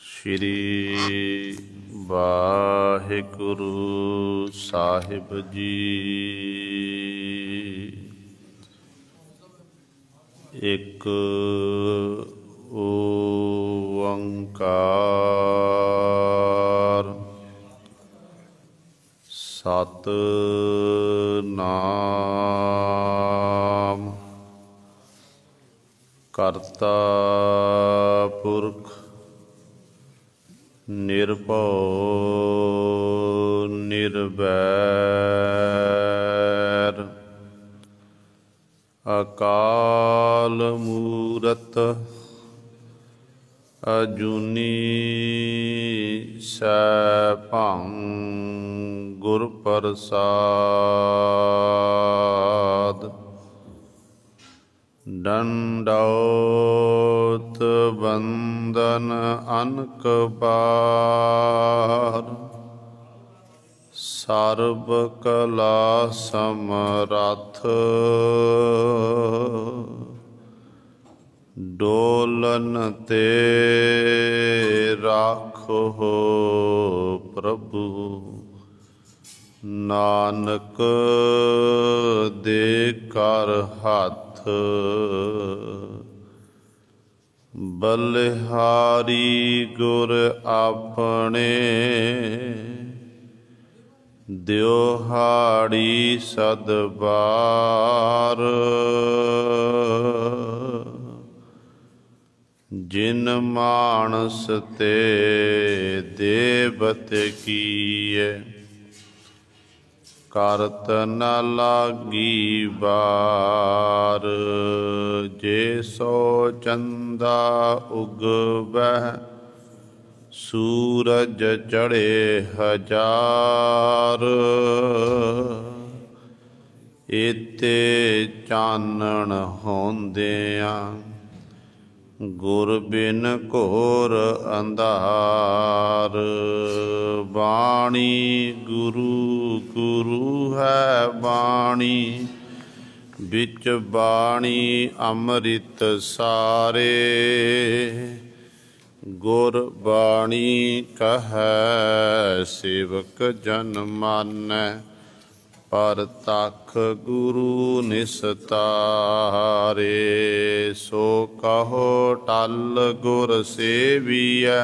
श्री वाहिगुरु साहिब जी। एक ओंकार सतनाम करता पुरख निर्भव निर्वैर अकाल मूरत अजूनी सैभं गुर प्रसाद। दंडौत बंदन अनक बार सर्ब कला समरथ डोलन ते राखो प्रभु नानक दे कर हाथ बलिहारी गुर अपने दिहाड़ी सदबार। जिन मानस ते देवत कीए करत न लागी बार। जे सो चंदा उगवै सूरज चढ़े हजार। एते चानण होंदियां गुर बिन घोर अंधार। बाणी गुरु गुरु है बाणी बिच बाणी अमृत सारे। गुर बाणी कहै सेवक जन मानै पर तख गुरु निस्तारे। सो कहो टल गुर सेवियै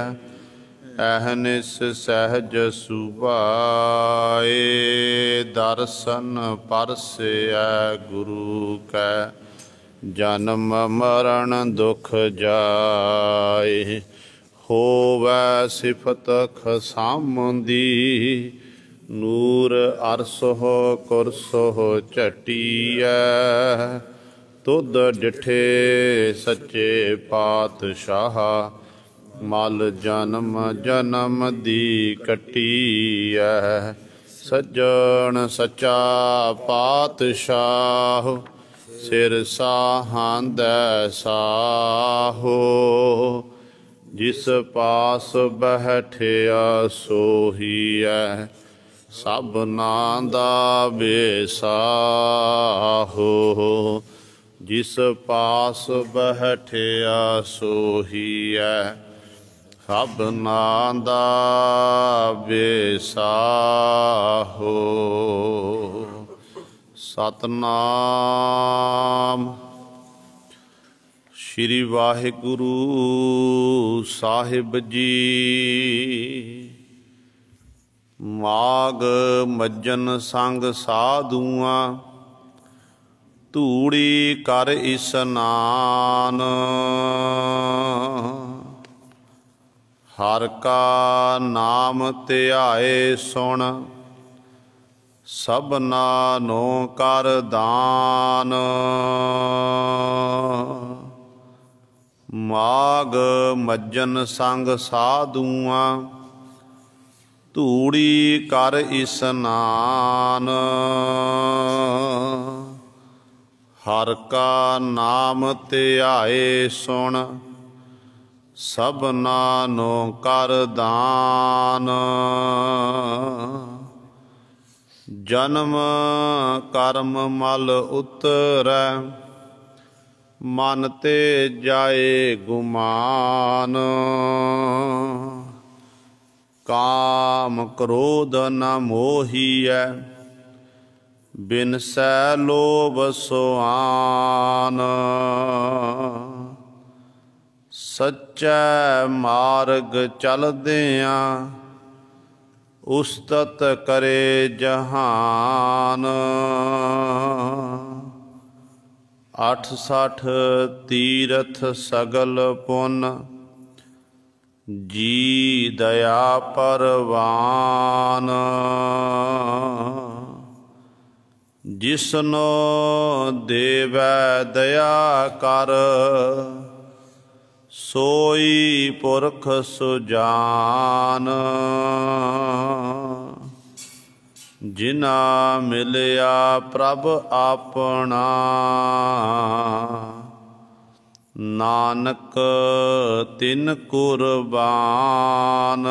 अहनिस सहज सुभाए। दर्शन परसै गुरु कै जन्म मरण दुख जाए। होवै सिफत खसामदी नूर अरसो कुरसो झटिया। तुद डिठे सच्चे पातशाह मल जन्म जन्म दी कटिया। सज्जन सच्चा पातशाह सिर साहांदै साहो। जिस पास बैठिया सोहीऐ सबना दा बेसाहो। जिस पास बैठिया सोहीऐ सबना दा बेसाहो। सतनाम श्री वाहिगुरु साहिब जी। माग मज्जन संग साधुआं धूड़ी कर इस्नान। हर का नाम ध्याए सुन सबना नो कर दान। माग मज्जन संग साधुआं धूड़ी कर इस्नान। हर का नाम ध्याए सुन सबना नो कर दान। जन्म कर्म मल उतरै मन ते जाए गुमान। काम क्रोध न मोहिਐ बिनसै लोभ सुआन। सच्चै मार्ग चलदियां उस्तत करे जहान। 68 तीरथ सगल पुन जी दया परवान। जिसनो देवै दया कर सोई पुरख सुजान। जिना मिलिया प्रभ आपना नानक तिन कुरबान।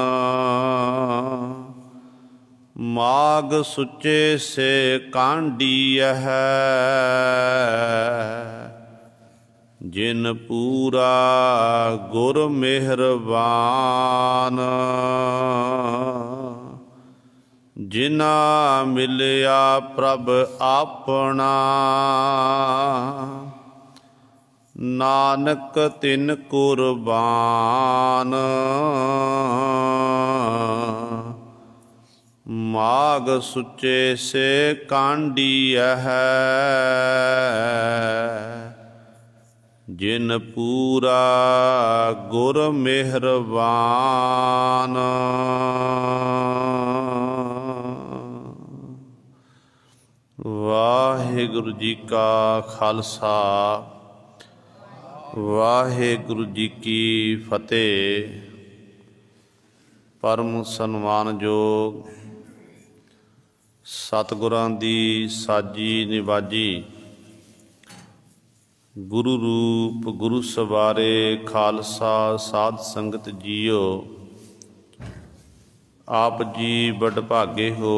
माग सुचे से कांडिया है जिन पूरा गुर मेहरबान। जिना मिलिया प्रभ आपना नानक तिन कुरबान। माग सुचे से कांडिया है जिन पूरा गुर मेहरबान। वाहिगुरु जी का खालसा वाहिगुरु जी की फतेह। परम सन्मानयोग सतगुरां दी साजी निवाजी गुरु रूप गुरु सवारे खालसा साध संगत जीओ। आप जी बड़भागे हो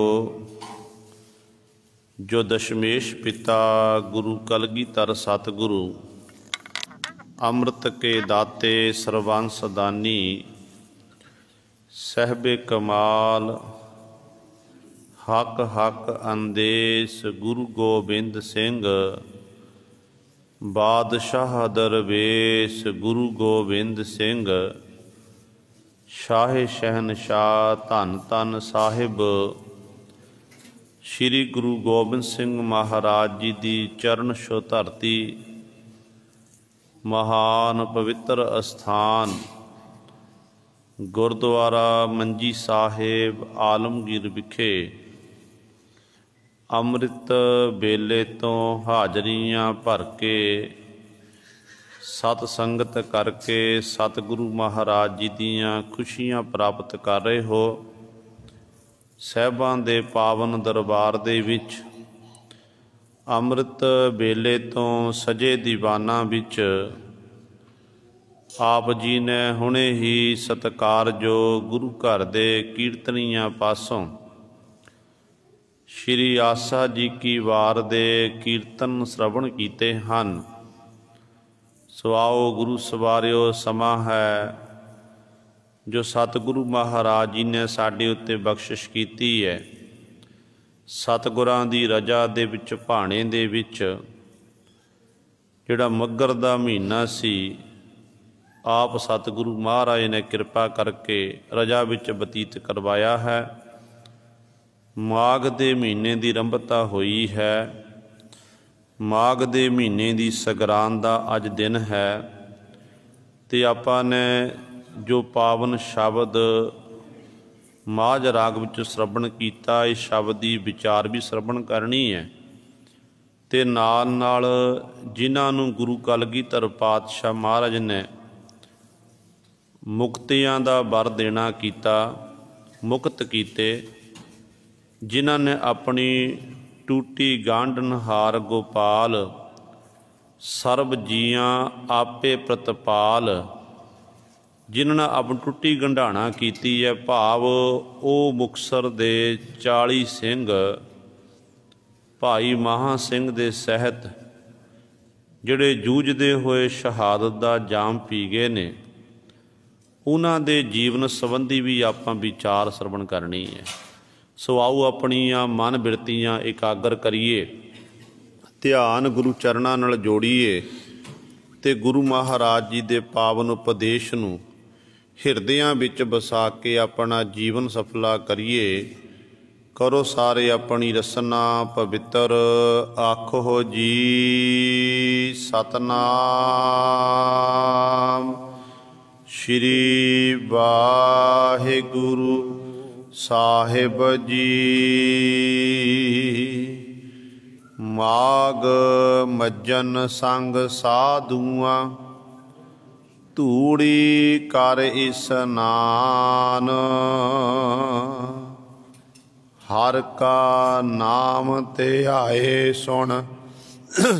जो दशमेश पिता गुरु कलगीधर सतगुरु अमृत के दाते सर्वांस दानी सहबे कमाल हक हक अंदेश गुरु गोबिंद सिंह बादशाह दरवेश गुरु गोबिंद सिंह शाह शहनशाह धन धन साहिब श्री गुरु गोबिंद सिंह महाराज जी की चरण छो धरती महान पवित्र अस्थान गुरुद्वारा मंजी साहिब आलमगीर विखे अमृत बेले तो हाजरियां भर के सत संगत करके सतगुरु महाराज जी दियां खुशियां प्राप्त कर रहे हो। ਸਾਹਿਬਾਂ ਦੇ पावन दरबार ਦੇ ਵਿੱਚ अमृत बेले तो सजे दीवाना ਵਿੱਚ आप जी ने हुणे ही सत्कारयोग गुरु घर ਦੇ ਕੀਰਤਨੀਆਂ ਪਾਸੋਂ श्री आसा जी की वार दे कीर्तन श्रवण कीते हैं। सो आओ गुरु सवारियो समा है जो सतगुरु महाराज जी ने साडे उत्ते बख्शिश कीती है। सतगुरां दी रजा दे विच भाणे दे विच जिहड़ा मग्घर दा महीना सी आप सतगुरु महाराज ने कृपा करके रजा विच बतीत करवाया है। माघ दे महीने की रंभता हुई है। माघ दे महीने की सगरांद का अज दिन है तो आपां ने जो पावन शब्द माझ राग विच श्रवण किया इस शब्द की विचार भी श्रवण करनी है ते नाल नाल जिन्हां नूं गुरु कलगीधर पातशाह महाराज ने मुक्तियां दा वर देना कीता मुक्त कीते जिन्हां ने अपनी टूटी गांढनहार गोपाल सर्ब जियां आपे प्रतपाल जिन्हां ने अपनी टूटी गंढाणा कीती है भाव ओ मुकतसर दे 40 सिंह भाई महा सिंह दे सहित ਜਿਹੜੇ ਜੂਝਦੇ ਹੋਏ ਸ਼ਹਾਦਤ ਦਾ ਜਾਮ ਪੀ ਗਏ ਨੇ, ਉਹਨਾਂ ਦੇ ਜੀਵਨ ਸੰਬੰਧੀ ਵੀ ਆਪਾਂ ਵਿਚਾਰ ਸਰਵਣ ਕਰਨੀ ਹੈ। ਸੋ ਆਓ ਆਪਣੀਆਂ ਮਨ ਬਿਰਤੀਆਂ ਇਕਾਗਰ ਕਰੀਏ, ਧਿਆਨ ਗੁਰੂ ਚਰਨਾਂ ਨਾਲ ਜੋੜੀਏ ਅਤੇ ਗੁਰੂ ਮਹਾਰਾਜ ਜੀ ਦੇ ਪਾਵਨ ਉਪਦੇਸ਼ ਨੂੰ ਹਿਰਦਿਆਂ ਵਿੱਚ ਵਸਾ ਕੇ ਆਪਣਾ ਜੀਵਨ ਸਫਲਾ ਕਰੀਏ। ਕਰੋ ਸਾਰੇ ਆਪਣੀ ਰਸਨਾ ਪਵਿੱਤਰ, ਆਖੋ ਜੀ ਸਤਨਾਮ ਸ਼੍ਰੀ ਵਾਹਿਗੁਰੂ ਸਾਹਿਬ ਜੀ। ਮਾਘ ਮੱਜਨ ਸੰਗ ਸਾਧੂਆਂ, ਧੂੜੀ ਕਰ ਇਸਨਾਨ। ਹਰ ਕਾ ਨਾਮ ਧਿਆਏ ਸੁਣ,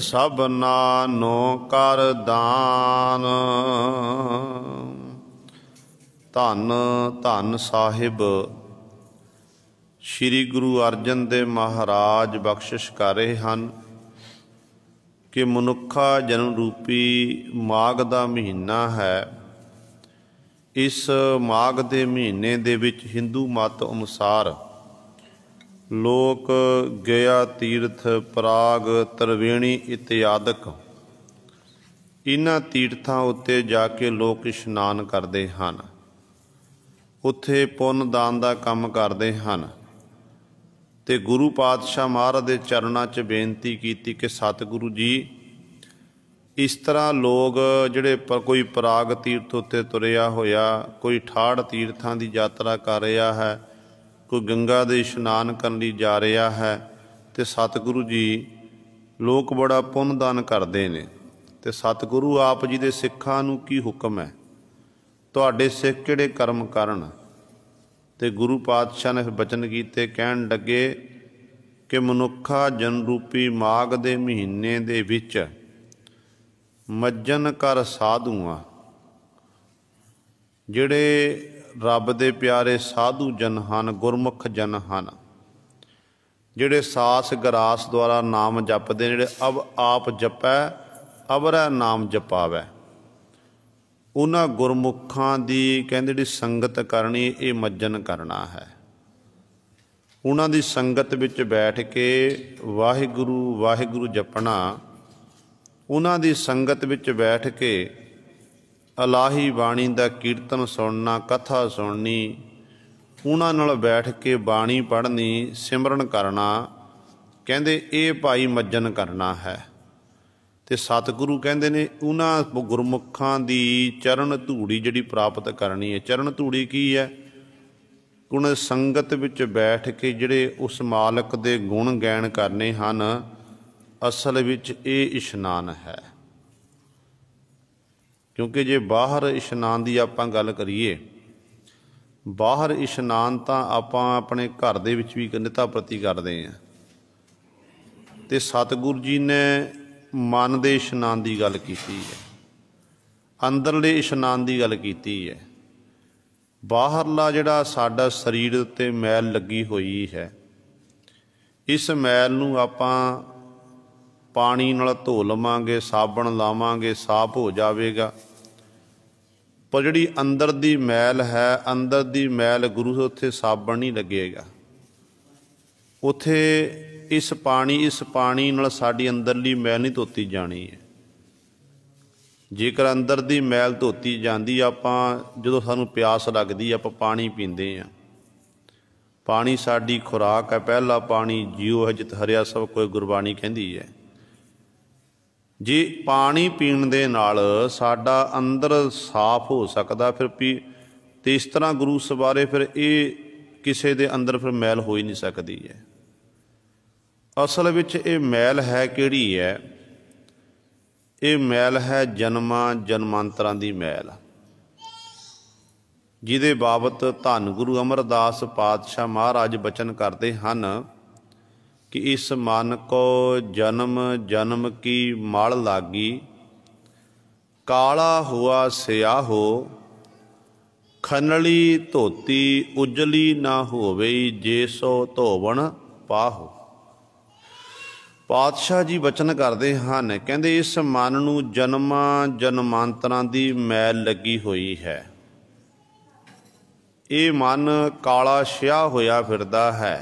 ਸਭਨਾ ਨੋ ਕਰ ਦਾਨ। ਧੰਨ ਧੰਨ ਸਾਹਿਬ ਸ਼੍ਰੀ ਗੁਰੂ ਅਰਜਨ ਦੇਵ ਮਹਾਰਾਜ ਬਖਸ਼ਿਸ਼ ਕਰ ਰਹੇ ਹਨ ਕਿ ਮਨੁੱਖਾ ਜਨਮ ਰੂਪੀ ਮਾਘ ਦਾ ਮਹੀਨਾ ਹੈ। ਇਸ ਮਾਘ ਦੇ ਮਹੀਨੇ ਦੇ ਵਿੱਚ ਹਿੰਦੂ ਮਤ ਅਨੁਸਾਰ ਲੋਕ ਗਿਆ ਤੀਰਥ, ਪਰਾਗ, ਤ੍ਰਿਵੇਣੀ ਇਤਿਆਦਿਕ ਇਹਨਾਂ ਤੀਰਥਾਂ ਉੱਤੇ ਜਾ ਕੇ ਲੋਕ ਇਸ਼ਨਾਨ ਕਰਦੇ ਹਨ, ਉੱਥੇ ਪੁੰਨ ਦਾਨ ਦਾ ਕੰਮ ਕਰਦੇ ਹਨ। ਅਤੇ ਗੁਰੂ ਪਾਤਸ਼ਾਹ ਮਹਾਰਾਜ ਦੇ ਚਰਨਾਂ 'ਚ ਬੇਨਤੀ ਕੀਤੀ ਕਿ ਸਤਿਗੁਰੂ ਜੀ, ਇਸ ਤਰ੍ਹਾਂ ਲੋਕ ਜਿਹੜੇ ਕੋਈ ਪਰਾਗ ਤੀਰਥ ਉੱਤੇ ਤੁਰਿਆ ਹੋਇਆ, ਕੋਈ ਠਾੜ ਤੀਰਥਾਂ ਦੀ ਯਾਤਰਾ ਕਰ ਰਿਹਾ ਹੈ, ਕੋਈ ਗੰਗਾ ਦੇ ਇਸ਼ਨਾਨ ਕਰਨ ਲਈ ਜਾ ਰਿਹਾ ਹੈ, ਅਤੇ ਸਤਿਗੁਰੂ ਜੀ ਲੋਕ ਬੜਾ ਪੁੰਨ ਦਾਨ ਕਰਦੇ ਨੇ। ਅਤੇ ਸਤਿਗੁਰੂ ਆਪ ਜੀ ਦੇ ਸਿੱਖਾਂ ਨੂੰ ਕੀ ਹੁਕਮ ਹੈ, ਤੁਹਾਡੇ ਸਿੱਖ ਕਿਹੜੇ ਕਰਮ ਕਰਨ? ਅਤੇ ਗੁਰੂ ਪਾਤਸ਼ਾਹ ਨੇ ਬਚਨ ਕੀਤੇ, ਕਹਿਣ ਲੱਗੇ ਕਿ ਮਨੁੱਖਾ ਜਨ ਰੂਪੀ ਮਾਘ ਦੇ ਮਹੀਨੇ ਦੇ ਵਿੱਚ ਮੱਜਨ ਕਰ ਸਾਧੂਆਂ, ਜਿਹੜੇ ਰੱਬ ਦੇ ਪਿਆਰੇ ਸਾਧੂ ਜਨ ਹਨ, ਗੁਰਮੁਖ ਜਨ ਹਨ, ਜਿਹੜੇ ਸਾਸ ਗਰਾਸ ਦੁਆਰਾ ਨਾਮ ਜਪਦੇ, ਜਿਹੜੇ ਆਪ ਜਪੈ ਅਵਰੈ ਨਾਮ ਜਪਾਵੈ, ਉਹਨਾਂ ਗੁਰਮੁਖਾਂ ਦੀ ਕਹਿੰਦੇ ਜਿਹੜੀ ਸੰਗਤ ਕਰਨੀ, ਇਹ ਮੱਜਨ ਕਰਨਾ ਹੈ। ਉਹਨਾਂ ਦੀ ਸੰਗਤ ਵਿੱਚ ਬੈਠ ਕੇ ਵਾਹਿਗੁਰੂ ਵਾਹਿਗੁਰੂ ਜਪਣਾ, ਉਹਨਾਂ ਦੀ ਸੰਗਤ ਵਿੱਚ ਬੈਠ ਕੇ ਇਲਾਹੀ ਬਾਣੀ ਦਾ ਕੀਰਤਨ ਸੁਣਨਾ, ਕਥਾ ਸੁਣਨੀ, ਉਹਨਾਂ ਨਾਲ ਬੈਠ ਕੇ ਬਾਣੀ ਪੜ੍ਹਨੀ, ਸਿਮਰਨ ਕਰਨਾ, ਕਹਿੰਦੇ ਇਹ ਭਾਈ ਮੱਜਨ ਕਰਨਾ ਹੈ। ਅਤੇ ਸਤਿਗੁਰੂ ਕਹਿੰਦੇ ਨੇ ਉਹਨਾਂ ਗੁਰਮੁਖਾਂ ਦੀ ਚਰਨ ਧੂੜੀ ਜਿਹੜੀ ਪ੍ਰਾਪਤ ਕਰਨੀ ਹੈ। ਚਰਨ ਧੂੜੀ ਕੀ ਹੈ? ਉਹਨਾਂ ਸੰਗਤ ਵਿੱਚ ਬੈਠ ਕੇ ਜਿਹੜੇ ਉਸ ਮਾਲਕ ਦੇ ਗੁਣ ਗਾਇਨ ਕਰਨੇ ਹਨ, ਅਸਲ ਵਿੱਚ ਇਹ ਇਸ਼ਨਾਨ ਹੈ। ਕਿਉਂਕਿ ਜੇ ਬਾਹਰ ਇਸ਼ਨਾਨ ਦੀ ਆਪਾਂ ਗੱਲ ਕਰੀਏ, ਬਾਹਰ ਇਸ਼ਨਾਨ ਤਾਂ ਆਪਾਂ ਆਪਣੇ ਘਰ ਦੇ ਵਿੱਚ ਵੀ ਨਿੱਤਾ ਪ੍ਰਤੀ ਕਰਦੇ ਹਾਂ, ਅਤੇ ਸਤਿਗੁਰੂ ਜੀ ਨੇ ਮਨ ਦੇ ਇਸ਼ਨਾਨ ਦੀ ਗੱਲ ਕੀਤੀ ਹੈ, ਅੰਦਰਲੇ ਇਸ਼ਨਾਨ ਦੀ ਗੱਲ ਕੀਤੀ ਹੈ। ਬਾਹਰਲਾ ਜਿਹੜਾ ਸਾਡਾ ਸਰੀਰ ਉੱਤੇ ਮੈਲ ਲੱਗੀ ਹੋਈ ਹੈ, ਇਸ ਮੈਲ ਨੂੰ ਆਪਾਂ ਪਾਣੀ ਨਾਲ ਧੋ ਲਵਾਂਗੇ, ਸਾਬਣ ਲਾਵਾਂਗੇ, ਸਾਫ਼ ਹੋ ਜਾਵੇਗਾ। ਪਰ ਜਿਹੜੀ ਅੰਦਰ ਦੀ ਮੈਲ ਹੈ, ਅੰਦਰ ਦੀ ਮੈਲ ਗੁਰੂ ਉੱਥੇ ਸਾਬਣ ਨਹੀਂ ਲੱਗੇਗਾ, ਉੱਥੇ ਇਸ ਪਾਣੀ ਨਾਲ ਸਾਡੀ ਅੰਦਰਲੀ ਮੈਲ ਨਹੀਂ ਧੋਤੀ ਜਾਣੀ ਹੈ। ਜੇਕਰ ਅੰਦਰ ਦੀ ਮੈਲ ਧੋਤੀ ਜਾਂਦੀ, ਆਪਾਂ ਜਦੋਂ ਸਾਨੂੰ ਪਿਆਸ ਲੱਗਦੀ ਆਪਾਂ ਪਾਣੀ ਪੀਂਦੇ ਹਾਂ। ਪਾਣੀ ਸਾਡੀ ਖੁਰਾਕ ਹੈ, ਪਹਿਲਾ ਪਾਣੀ ਜੀਉ ਹੈ ਜਿਤ ਹਰਿਆ ਸਭ ਕੋਈ, ਗੁਰਬਾਣੀ ਕਹਿੰਦੀ ਹੈ। ਜੇ ਪਾਣੀ ਪੀਣ ਦੇ ਨਾਲ ਸਾਡਾ ਅੰਦਰ ਸਾਫ਼ ਹੋ ਸਕਦਾ ਫਿਰ ਅਤੇ ਇਸ ਤਰ੍ਹਾਂ ਗੁਰੂ ਸਵਾਰੇ ਫਿਰ ਇਹ ਕਿਸੇ ਦੇ ਅੰਦਰ ਫਿਰ ਮੈਲ ਹੋ ਹੀ ਨਹੀਂ ਸਕਦੀ ਹੈ। ਅਸਲ ਵਿੱਚ ਇਹ ਮੈਲ ਹੈ ਕਿਹੜੀ ਹੈ? ਇਹ ਮੈਲ ਹੈ ਜਨਮਾਂ ਜਨਮਾਂਤਰਾਂ ਦੀ ਮੈਲ, ਜਿਹਦੇ ਬਾਬਤ ਧੰਨ ਗੁਰੂ ਅਮਰਦਾਸ ਪਾਤਸ਼ਾਹ ਮਹਾਰਾਜ ਬਚਨ ਕਰਦੇ ਹਨ ਕਿ ਇਸ ਮਨ ਕੋ ਜਨਮ ਜਨਮ ਕੀ ਮਲ ਲਾਗੀ, ਕਾਲਾ ਹੁਆ ਸਿਆਹੋ, ਖਨਲੀ ਧੋਤੀ ਉਜਲੀ ਨਾ ਹੋਵੇ, ਜੇ ਸੋ ਧੋਵਣ ਪਾਹੋ। ਪਾਤਸ਼ਾਹ ਜੀ ਬਚਨ ਕਰਦੇ ਹਨ, ਕਹਿੰਦੇ ਇਸ ਮਨ ਨੂੰ ਜਨਮਾਂ ਜਨਮਾਂਤਰਾਂ ਦੀ ਮੈਲ ਲੱਗੀ ਹੋਈ ਹੈ। ਇਹ ਮਨ ਕਾਲਾ ਛਿਆ ਹੋਇਆ ਫਿਰਦਾ ਹੈ।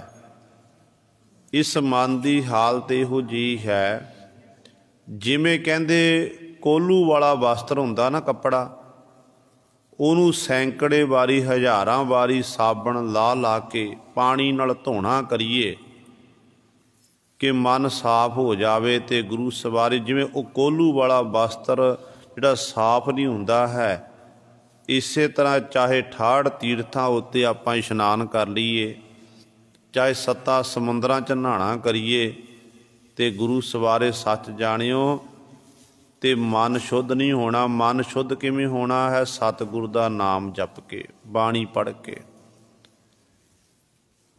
ਇਸ ਮਨ ਦੀ ਹਾਲਤ ਇਹੋ ਜਿਹੀ ਹੈ ਜਿਵੇਂ ਕਹਿੰਦੇ ਕੋਲੂ ਵਾਲਾ ਵਸਤਰ ਹੁੰਦਾ ਨਾ, ਕੱਪੜਾ, ਉਹਨੂੰ ਸੈਂਕੜੇ ਵਾਰੀ ਹਜ਼ਾਰਾਂ ਵਾਰੀ ਸਾਬਣ ਲਾ ਲਾ ਕੇ ਪਾਣੀ ਨਾਲ ਧੋਣਾ ਕਰੀਏ ਕਿ ਮਨ ਸਾਫ਼ ਹੋ ਜਾਵੇ। ਤੇ ਗੁਰੂ ਸਵਾਰੀ ਜਿਵੇਂ ਉਹ ਕੋਲੂ ਵਾਲਾ ਵਸਤਰ ਜਿਹੜਾ ਸਾਫ਼ ਨਹੀਂ ਹੁੰਦਾ ਹੈ, ਇਸੇ ਤਰ੍ਹਾਂ ਚਾਹੇ 68 ਤੀਰਥਾਂ ਉੱਤੇ ਆਪਾਂ ਇਸ਼ਨਾਨ ਕਰ ਲਈਏ, ਚਾਹੇ 7 ਸਮੁੰਦਰਾਂ 'ਚ ਨਹਾਣਾ ਕਰੀਏ, ਤੇ ਗੁਰੂ ਸਵਾਰੇ ਸੱਚ ਜਾਣਿਓ ਤੇ ਮਨ ਸ਼ੁੱਧ ਨਹੀਂ ਹੋਣਾ। ਮਨ ਸ਼ੁੱਧ ਕਿਵੇਂ ਹੋਣਾ ਹੈ? ਸਤਿਗੁਰ ਦਾ ਨਾਮ ਜਪ ਕੇ, ਬਾਣੀ ਪੜ੍ਹ ਕੇ।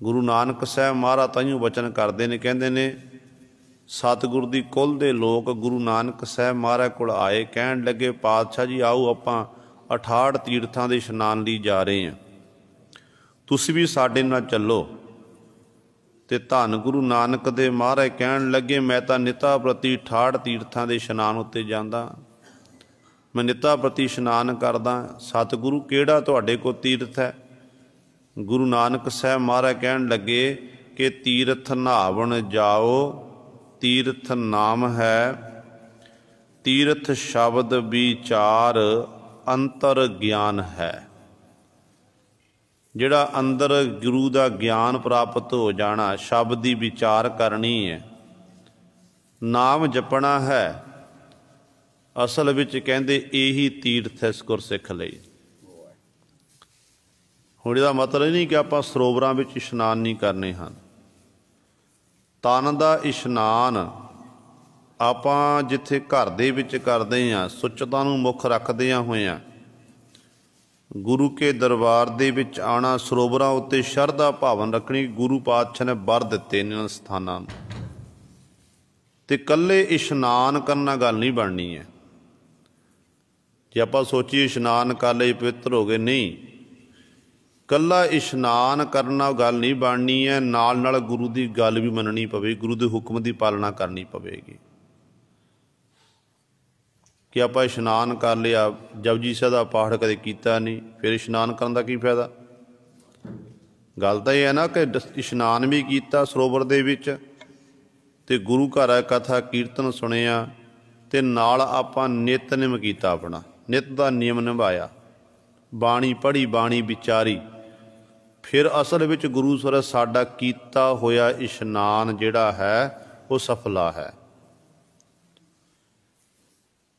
ਗੁਰੂ ਨਾਨਕ ਸਾਹਿਬ ਮਹਾਰਾਜ ਤਾਈਓ ਵਚਨ ਕਰਦੇ ਨੇ, ਕਹਿੰਦੇ ਨੇ ਸਤਿਗੁਰ ਦੀ ਕੁਲ ਦੇ ਲੋਕ ਗੁਰੂ ਨਾਨਕ ਸਾਹਿਬ ਮਹਾਰਾਜ ਕੋਲ ਆਏ, ਕਹਿਣ ਲੱਗੇ ਪਾਤਸ਼ਾਹ ਜੀ ਆਓ ਆਪਾਂ 68 ਤੀਰਥਾਂ ਦੇ ਇਸ਼ਨਾਨ ਲਈ ਜਾ ਰਹੇ ਹਾਂ, ਤੁਸੀਂ ਵੀ ਸਾਡੇ ਨਾਲ ਚੱਲੋ। ਤੇ ਧੰਨ ਗੁਰੂ ਨਾਨਕ ਦੇ ਮਹਾਰਾਜ ਕਹਿਣ ਲੱਗੇ ਮੈਂ ਤਾਂ ਨਿਤਾ ਪ੍ਰਤੀ 68 ਤੀਰਥਾਂ ਦੇ ਇਸ਼ਨਾਨ ਉੱਤੇ ਜਾਂਦਾ, ਮੈਂ ਨਿਤਾ ਪ੍ਰਤੀ ਇਸ਼ਨਾਨ ਕਰਦਾ। ਸਤਿਗੁਰੂ ਕਿਹੜਾ ਤੁਹਾਡੇ ਕੋਲ ਤੀਰਥ ਹੈ? ਗੁਰੂ ਨਾਨਕ ਸਾਹਿਬ ਮਹਾਰਾਜ ਕਹਿਣ ਲੱਗੇ ਕਿ ਤੀਰਥ ਨਹਾਵਣ ਜਾਓ, ਤੀਰਥ ਨਾਮ ਹੈ, ਤੀਰਥ ਸ਼ਬਦ ਵਿਚਾਰ ਅੰਤਰ ਗਿਆਨ ਹੈ। ਜਿਹੜਾ ਅੰਦਰ ਗੁਰੂ ਦਾ ਗਿਆਨ ਪ੍ਰਾਪਤ ਹੋ ਜਾਣਾ, ਸ਼ਬਦ ਦੀ ਵਿਚਾਰ ਕਰਨੀ ਹੈ, ਨਾਮ ਜਪਣਾ ਹੈ, ਅਸਲ ਵਿੱਚ ਕਹਿੰਦੇ ਇਹੀ ਤੀਰਥ ਹੈ ਗੁਰਸਿੱਖ ਲਈ। ਹੁਣ ਇਹਦਾ ਮਤਲਬ ਨਹੀਂ ਕਿ ਆਪਾਂ ਸਰੋਵਰਾਂ ਵਿੱਚ ਇਸ਼ਨਾਨ ਨਹੀਂ ਕਰਨੇ ਹਨ। ਤਨ ਦਾ ਇਸ਼ਨਾਨ ਆਪਾਂ ਜਿੱਥੇ ਘਰ ਦੇ ਵਿੱਚ ਕਰਦੇ ਹਾਂ, ਸੁੱਚਤਾ ਨੂੰ ਮੁੱਖ ਰੱਖਦਿਆਂ ਹੋਇਆਂ ਗੁਰੂ ਕੇ ਦਰਬਾਰ ਦੇ ਵਿੱਚ ਆਉਣਾ, ਸਰੋਵਰਾਂ ਉੱਤੇ ਸ਼ਰਧਾ ਭਾਵਨ ਰੱਖਣੀ। ਗੁਰੂ ਪਾਤਸ਼ਾਹ ਨੇ ਵਰ ਦਿੱਤੇ ਨੇ ਇਹਨਾਂ ਸਥਾਨਾਂ ਨੂੰ। ਤੇ ਇਕੱਲੇ ਇਸ਼ਨਾਨ ਕਰਨ ਨਾਲ ਗੱਲ ਨਹੀਂ ਬਣਨੀ ਹੈ। ਜੇ ਆਪਾਂ ਸੋਚੀਏ ਇਸ਼ਨਾਨ ਕਰ ਲਏ ਪਵਿੱਤਰ ਹੋ ਗਏ, ਨਹੀਂ, ਇਕੱਲਾ ਇਸ਼ਨਾਨ ਕਰਨ ਨਾਲ ਗੱਲ ਨਹੀਂ ਬਣਨੀ ਹੈ, ਨਾਲ ਨਾਲ ਗੁਰੂ ਦੀ ਗੱਲ ਵੀ ਮੰਨਣੀ ਪਵੇ, ਗੁਰੂ ਦੇ ਹੁਕਮ ਦੀ ਪਾਲਣਾ ਕਰਨੀ ਪਵੇਗੀ। ਕਿ ਆਪਾਂ ਇਸ਼ਨਾਨ ਕਰ ਲਿਆ, ਜਪਜੀ ਸਾਹਿਬ ਦਾ ਪਾਠ ਕਦੇ ਕੀਤਾ ਨਹੀਂ, ਫਿਰ ਇਸ਼ਨਾਨ ਕਰਨ ਦਾ ਕੀ ਫਾਇਦਾ? ਗੱਲ ਤਾਂ ਇਹ ਹੈ ਨਾ ਕਿ ਇਸ਼ਨਾਨ ਵੀ ਕੀਤਾ ਸਰੋਵਰ ਦੇ ਵਿੱਚ, ਤੇ ਗੁਰੂ ਘਰ ਕਥਾ ਕੀਰਤਨ ਸੁਣਿਆ, ਤੇ ਨਾਲ ਆਪਾਂ ਨਿਤਨੇਮ ਕੀਤਾ, ਆਪਣਾ ਨਿਤ ਦਾ ਨਿਯਮ ਨਿਭਾਇਆ, ਬਾਣੀ ਪੜ੍ਹੀ, ਬਾਣੀ ਵਿਚਾਰੀ, ਫਿਰ ਅਸਲ ਵਿੱਚ ਗੁਰੂ ਸਰ ਸਾਡਾ ਕੀਤਾ ਹੋਇਆ ਇਸ਼ਨਾਨ ਜਿਹੜਾ ਹੈ ਉਹ ਸਫਲਾ ਹੈ।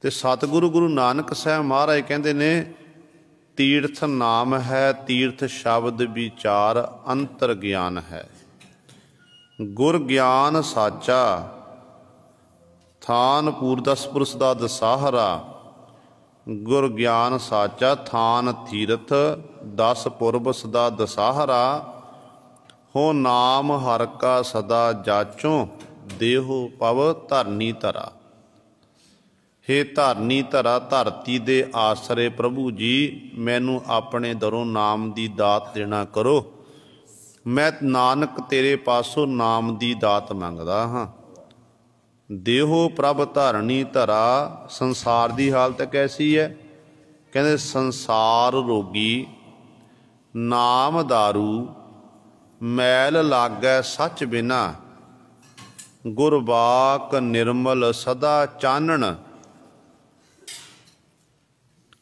ਤੇ ਸਤਿਗੁਰੂ ਗੁਰੂ ਨਾਨਕ ਸਾਹਿਬ ਮਹਾਰਾਜ ਕਹਿੰਦੇ ਨੇ ਤੀਰਥ ਨਾਮ ਹੈ, ਤੀਰਥ ਸ਼ਬਦ ਵਿਚਾਰ ਅੰਤਰ ਗਿਆਨ ਹੈ। ਗੁਰ ਗਿਆਨ ਸਾਚਾ ਥਾਨ ਪੂਰਦਸ ਪੁਰਸ਼ ਦਾ ਦਸਾਹਰਾ, ਗੁਰ ਗਿਆਨ ਸਾਚਾ ਥਾਨ ਤੀਰਥ 10 ਪੁਰਬ ਸਦਾ ਦਸਾਹਰਾ, ਹੋ ਨਾਮ ਹਰ ਕਾ ਸਦਾ ਜਾਚੋ, ਦੇਹੋ ਪਵ ਧਰਨੀ ਧਰਾ। ਹੇ ਧਰਨੀ ਧਰਾ, ਧਰਤੀ ਦੇ ਆਸਰੇ ਪ੍ਰਭੂ ਜੀ ਮੈਨੂੰ ਆਪਣੇ ਦਰੋਂ ਨਾਮ ਦੀ ਦਾਤ ਦੇਣਾ ਕਰੋ। ਮੈਂ ਨਾਨਕ ਤੇਰੇ ਪਾਸੋਂ ਨਾਮ ਦੀ ਦਾਤ ਮੰਗਦਾ ਹਾਂ। ਦੇਹੋ ਪ੍ਰਭ ਧਰਨੀ ਧਰਾ, ਸੰਸਾਰ ਦੀ ਹਾਲਤ ਕੈਸੀ ਹੈ? ਕਹਿੰਦੇ ਸੰਸਾਰ ਰੋਗੀ, ਨਾਮ ਦਾਰੂ, ਮੈਲ ਲਾਗੈ ਸੱਚ ਬਿਨਾ, ਗੁਰਬਾਕ ਨਿਰਮਲ ਸਦਾ ਚਾਨਣ।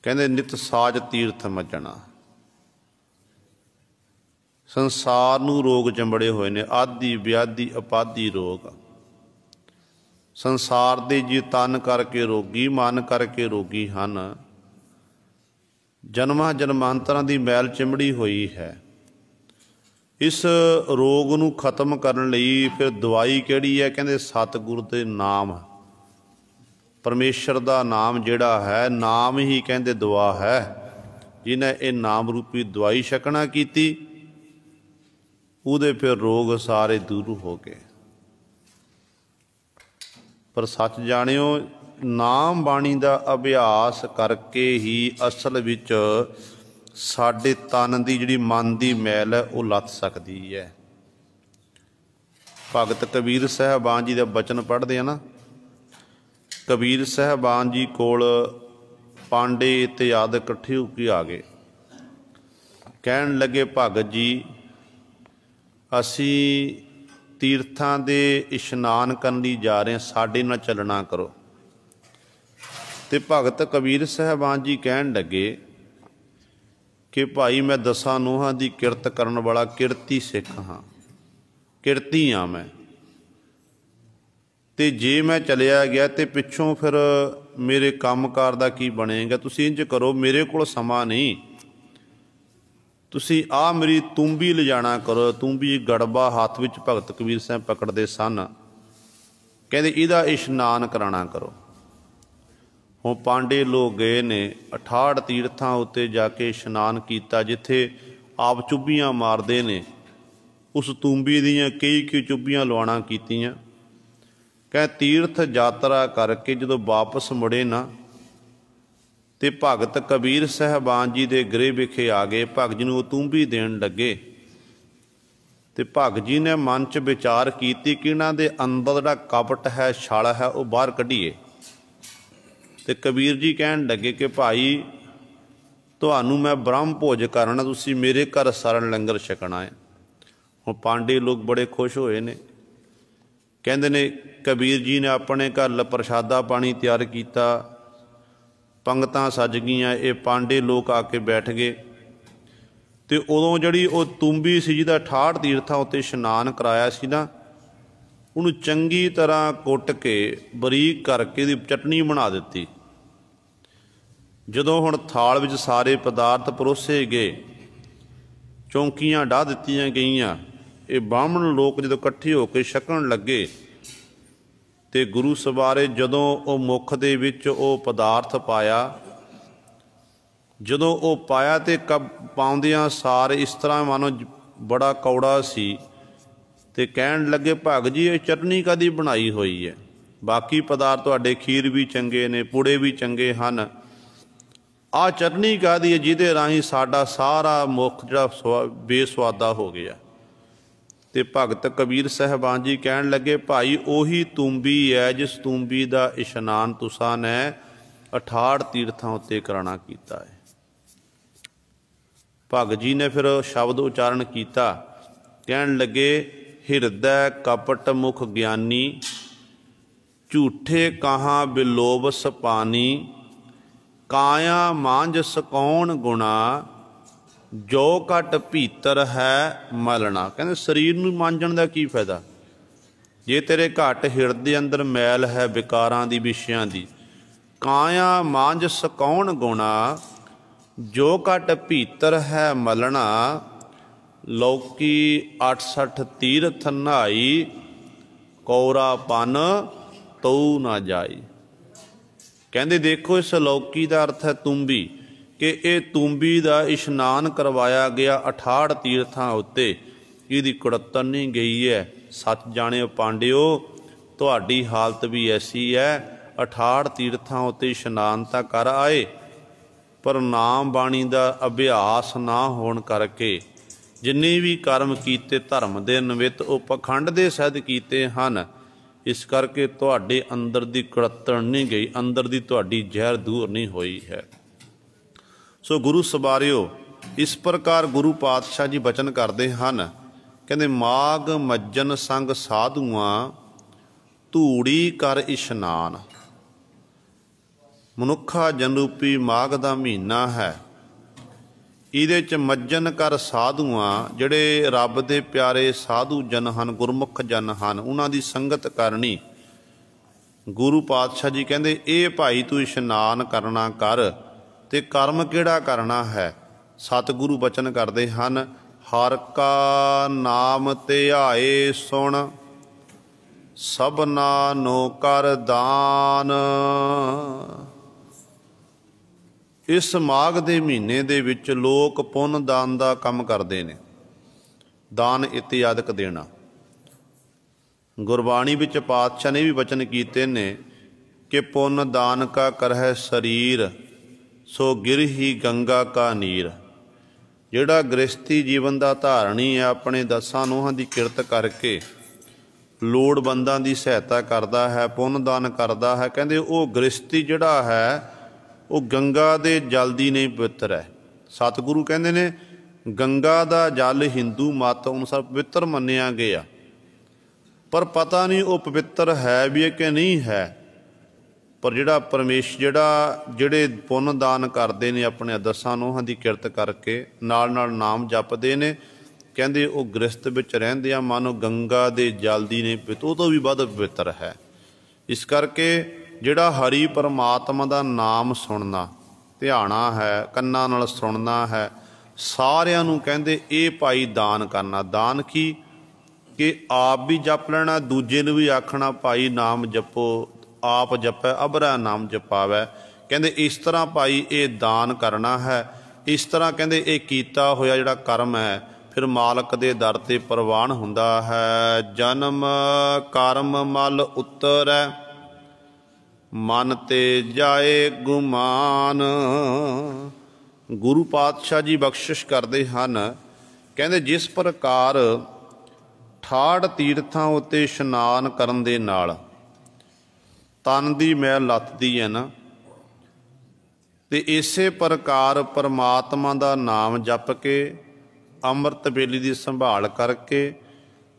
ਕਹਿੰਦੇ ਨਿਤ ਸਾਜ ਤੀਰਥ ਮੱਜਣਾ। ਸੰਸਾਰ ਨੂੰ ਰੋਗ ਚੰਬੜੇ ਹੋਏ ਨੇ, ਆਦਿ ਵਿਆਧੀ ਉਪਾਧੀ ਰੋਗ। ਸੰਸਾਰ ਦੇ ਜੀ ਤਨ ਕਰਕੇ ਰੋਗੀ, ਮਨ ਕਰਕੇ ਰੋਗੀ ਹਨ। ਜਨਮਾਂ ਜਨਮਾਂਤਰਾਂ ਦੀ ਮੈਲ ਚਿੰਬੜੀ ਹੋਈ ਹੈ। ਇਸ ਰੋਗ ਨੂੰ ਖਤਮ ਕਰਨ ਲਈ ਫਿਰ ਦਵਾਈ ਕਿਹੜੀ ਹੈ? ਕਹਿੰਦੇ ਸਤਿਗੁਰ ਦੇ ਨਾਮ, ਪਰਮੇਸ਼ਰ ਦਾ ਨਾਮ ਜਿਹੜਾ ਹੈ, ਨਾਮ ਹੀ ਕਹਿੰਦੇ ਦਵਾ ਹੈ। ਜਿਹਨੇ ਇਹ ਨਾਮ ਰੂਪੀ ਦਵਾਈ ਛਕਣਾ ਕੀਤੀ, ਉਹਦੇ ਫਿਰ ਰੋਗ ਸਾਰੇ ਦੂਰ ਹੋ ਗਏ। ਪਰ ਸੱਚ ਜਾਣਿਓ, ਨਾਮ ਬਾਣੀ ਦਾ ਅਭਿਆਸ ਕਰਕੇ ਹੀ ਅਸਲ ਵਿੱਚ ਸਾਡੇ ਤਨ ਦੀ ਜਿਹੜੀ ਮਨ ਦੀ ਮੈਲ ਹੈ ਉਹ ਲੱਥ ਸਕਦੀ ਹੈ। भगत कबीर साहबान जी का बचन पढ़ते हैं ना। कबीर साहबान जी कोल पांडे इत्यादि इकट्ठे होके आ गए, कहन लगे भगत जी असी तीर्थां दे इशनान करन लई जा रहे हैं, साडे नाल चलना करो। ते भगत कबीर साहबान जी कहन लगे कि भाई मैं 10 नूहां दी किरत करन वाला किरती सिख हाँ, किरती हाँ मैं, ते जे मैं चलिया गया तो पिछों फिर मेरे कामकार दा की बनेगा। तुसीं इंज करो, मेरे कोल समा नहीं, तुसीं आ मेरी तूंबी लिजाना करो। तूंबी गड़बा हाथ विच भगत कबीर साहब पकड़ते सन, कहते इहदा इशनान कराना करो। हुण पांडे लोग गए ने 68 तीर्थां उत्ते जाके इशनान किया, जिथे आप चुब्बियां मारते ने उस तूंबी दीयां कई चुब्बियां लवाणा कीतियां। कह तीर्थ यात्रा करके जो वापस मुड़े ना तो भगत कबीर साहबान जी के गृह विखे आ गए। भगत जी नूं तूंबी देण लगे तो भगत जी ने मन च विचार की कि इन्हां दे अंदर जिहड़ा कपट है, छल है, वो बाहर कढीए। तो कबीर जी कहन लगे कि भाई तुहानूं मैं ब्रह्म भोज करना, तुसीं मेरे घर सारा लंगर छकना है। हुण पांडे लोग बड़े खुश होए ने, कहंदे ने कबीर जी ने अपने घर प्रशादा पानी तैयार किया, पंगतां सज गईयां, ये पांडे लोग आके बैठ गए। तो उदों जिहड़ी वो तूंबी सी जिहदा 68 तीर्थां उत्ते इशनान कराया सी ना, उहनूं चंगी तरह कुट के बरीक करके दी चटनी बना दित्ती। जदों हुण थाल विच सारे पदार्थ परोसे गए, चौंकियां डाह दित्तियां गईयां, ये ब्राह्मण लोग जदों इकट्ठे होकर छकण लगे तो गुरु सवारे जदों वो मुख दे विच वो पदार्थ पाया, जदों वो पाया तो पाउंदियां सार इस तरह मानो बड़ा कौड़ा सी, ते कहण लगे भगत जी ये चटनी कदी बनाई हुई है? बाकी पदार्थ तुहाडे खीर भी चंगे ने, पूड़े भी चंगे हैं, आ चटनी काहदी है जिहदे राही साडा सारा मुख जिहड़ा बेसुआदा हो गया। तो भगत कबीर साहबान जी कहन लगे भाई उही तूंबी है जिस तूंबी का इशनान तुसां ने 68 तीर्थां उत्ते कराना कीता है। भगत जी ने फिर शब्द उचारण किया, कहन लगे हिरदै कपट मुख ज्ञानी, झूठे कहाँ बिलोबस पानी, काया मांझ सकौण गुणा, जो घट भीतर है मलना। कहते शरीर नूं मांजण का की फायदा जे तेरे घट हिरदे अंदर मैल है विकारां दी विषयां दी। काया मांझ सकौण गुणा, जो घट भीतर है मलना, लौकी 68 तीर्थ नहाई, कौरापन तऊ ना जाई। कहते देखो इस लौकी का अर्थ है तूंबी, कि ये तूंबी का इशनान करवाया गया 68 तीर्थां उत्ते, इहदी कुड़त्तन नहीं गई है। सच जाने पांडियो तुहाडी हालत भी ऐसी है, 68 तीर्थां उत्ते इशनान तां कर आए, पर नाम बाणी का अभ्यास ना होण करके जिन्ने भी कर्म कीते धर्म दे निमित्त वो पखंड दे सहित कीते हन। इस करके तुहाडे अंदर दी कुड़त्तन नहीं गई, अंदर दी तुहाडी जहर दूर नहीं हुई है। सो गुरु सवारियो इस प्रकार गुरु पातशाह जी बचन करते हैं, कहते माघ मज्जन संग साधुआं, धूड़ी कर इशनान। मनुखा जनरूपी माघ का महीना है, इहदे च मज्जन कर साधुआं, जिहड़े रब दे प्यारे साधु जन हन, गुरमुख जन हन, उन्हां दी संगत करनी। गुरु पातशाह जी कहते ये भाई तू इशनान करना कर, ते कर्म किहड़ा करना है? सतगुरु बचन करते हैं, हर का नाम ध्याए सुन, सबना नो कर दान। इस माघ के महीने दे विच लोग पुन दान का काम करते हैं, दान इत्यादि देना। गुरबाणी विच पातशाह ने भी वचन कीते ने कि पुन दान का करह शरीर, सो गिर ही गंगा का नीर। जिहड़ा गृहस्थी जीवन का धारणी है, अपने 10 नूहां की किरत करके ਲੋੜਵੰਦਾਂ ਦੀ ਸਹਾਇਤਾ ਕਰਦਾ ਹੈ, ਪੁੰਨ ਦਾਨ ਕਰਦਾ ਹੈ। ਕਹਿੰਦੇ ਉਹ ਗ੍ਰਸਤੀ ਜਿਹੜਾ ਹੈ ਉਹ ਗੰਗਾ ਦੇ ਜਲ ਦੀ ਨਹੀਂ ਪਵਿੱਤਰ ਹੈ। ਸਤਿਗੁਰੂ ਕਹਿੰਦੇ ਨੇ ਗੰਗਾ ਦਾ ਜਲ ਹਿੰਦੂ ਮਤ ਅਨੁਸਾਰ ਪਵਿੱਤਰ ਮੰਨਿਆ ਗਿਆ, ਪਰ ਪਤਾ ਨਹੀਂ ਉਹ ਪਵਿੱਤਰ ਹੈ ਵੀ ਹੈ ਕਿ ਨਹੀਂ ਹੈ। ਪਰ ਜਿਹੜੇ ਪੁੰਨ ਦਾਨ ਕਰਦੇ ਨੇ, ਆਪਣੇ ਦਸਾਂ ਨੋਹਾਂ ਦੀ ਕਿਰਤ ਕਰਕੇ ਨਾਲ ਨਾਲ ਨਾਮ ਜਪਦੇ ਨੇ, ਕਹਿੰਦੇ ਉਹ ਗ੍ਰਸਤ ਵਿੱਚ ਰਹਿੰਦੇ ਆ ਮਾਨੋ ਗੰਗਾ ਦੇ ਜਲ ਦੀ ਨਹੀਂ ਪਵਿੱਤਰ, ਉਹ ਤੋਂ ਵੀ ਵੱਧ ਪਵਿੱਤਰ ਹੈ। ਇਸ ਕਰਕੇ ਜਿਹੜਾ ਹਰੀ ਪਰਮਾਤਮਾ ਦਾ ਨਾਮ ਸੁਣਨਾ, ਧਿਆਣਾ ਹੈ, ਕੰਨਾਂ ਨਾਲ ਸੁਣਨਾ ਹੈ, ਸਾਰਿਆਂ ਨੂੰ ਕਹਿੰਦੇ ਇਹ ਭਾਈ ਦਾਨ ਕਰਨਾ। ਦਾਨ ਕੀ ਕਿ ਆਪ ਵੀ ਜਪ ਲੈਣਾ, ਦੂਜੇ ਨੂੰ ਵੀ ਆਖਣਾ ਭਾਈ ਨਾਮ ਜਪੋ, ਆਪ ਜਪੈ ਅਬਰਾ ਨਾਮ ਜਪਾਵੈ। ਕਹਿੰਦੇ ਇਸ ਤਰ੍ਹਾਂ ਭਾਈ ਇਹ ਦਾਨ ਕਰਨਾ ਹੈ। ਇਸ ਤਰ੍ਹਾਂ ਕਹਿੰਦੇ ਇਹ ਕੀਤਾ ਹੋਇਆ ਜਿਹੜਾ ਕਰਮ ਹੈ ਫਿਰ ਮਾਲਕ ਦੇ ਦਰ 'ਤੇ ਪ੍ਰਵਾਨ ਹੁੰਦਾ ਹੈ। ਜਨਮ ਕਰਮ ਮਲ ਉਤਰੈ, ਮਨ ਤੇ ਜਾਏ ਗੁਮਾਨ। ਗੁਰੂ ਪਾਤਸ਼ਾਹ ਜੀ ਬਖਸ਼ਿਸ਼ ਕਰਦੇ ਹਨ, ਕਹਿੰਦੇ ਜਿਸ ਪ੍ਰਕਾਰ 68 ਤੀਰਥਾਂ ਉੱਤੇ ਇਸ਼ਨਾਨ ਕਰਨ ਦੇ ਨਾਲ ਤਨ ਦੀ ਮੈਲ ਲੱਥਦੀ ਹੈ ਨਾ, ਤੇ ਇਸੇ ਪ੍ਰਕਾਰ ਪਰਮਾਤਮਾ ਦਾ ਨਾਮ ਜਪ ਕੇ, ਅੰਮ੍ਰਿਤ ਵੇਲੇ ਦੀ ਸੰਭਾਲ ਕਰਕੇ,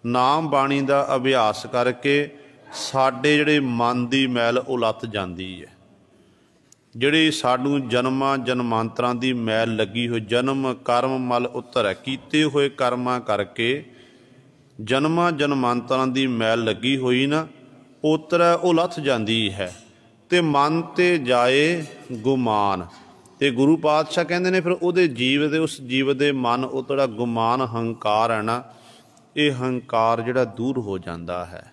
ਨਾਮ ਬਾਣੀ ਦਾ ਅਭਿਆਸ ਕਰਕੇ ਸਾਡੇ ਜਿਹੜੇ ਮਨ ਦੀ ਮੈਲ ਉਹ ਲੱਥ ਜਾਂਦੀ ਹੈ। ਜਿਹੜੀ ਸਾਨੂੰ ਜਨਮਾਂ ਜਨਮਾਂਤਰਾਂ ਦੀ ਮੈਲ ਲੱਗੀ ਹੋਈ, ਜਨਮ ਕਰਮ ਮਲ ਉਤਰੈ, ਕੀਤੇ ਹੋਏ ਕਰਮਾਂ ਕਰਕੇ ਜਨਮਾਂ ਜਨਮਾਂਤਰਾਂ ਦੀ ਮੈਲ ਲੱਗੀ ਹੋਈ ਨਾ, ਉਤਰੈ ਉਹ ਲੱਥ ਜਾਂਦੀ ਹੈ। ਤੇ ਮਨ ਤੇ ਜਾਏ ਗੁਮਾਨ। ਤੇ ਗੁਰੂ ਪਾਤਸ਼ਾਹ ਕਹਿੰਦੇ ਨੇ ਫਿਰ ਉਹਦੇ ਜੀਵ ਦੇ, ਉਸ ਜੀਵ ਦੇ ਮਨ, ਉਹ ਜਿਹੜਾ ਗੁਮਾਨ ਹੰਕਾਰ ਹੈ ਨਾ, ਇਹ ਹੰਕਾਰ ਜਿਹੜਾ ਦੂਰ ਹੋ ਜਾਂਦਾ ਹੈ।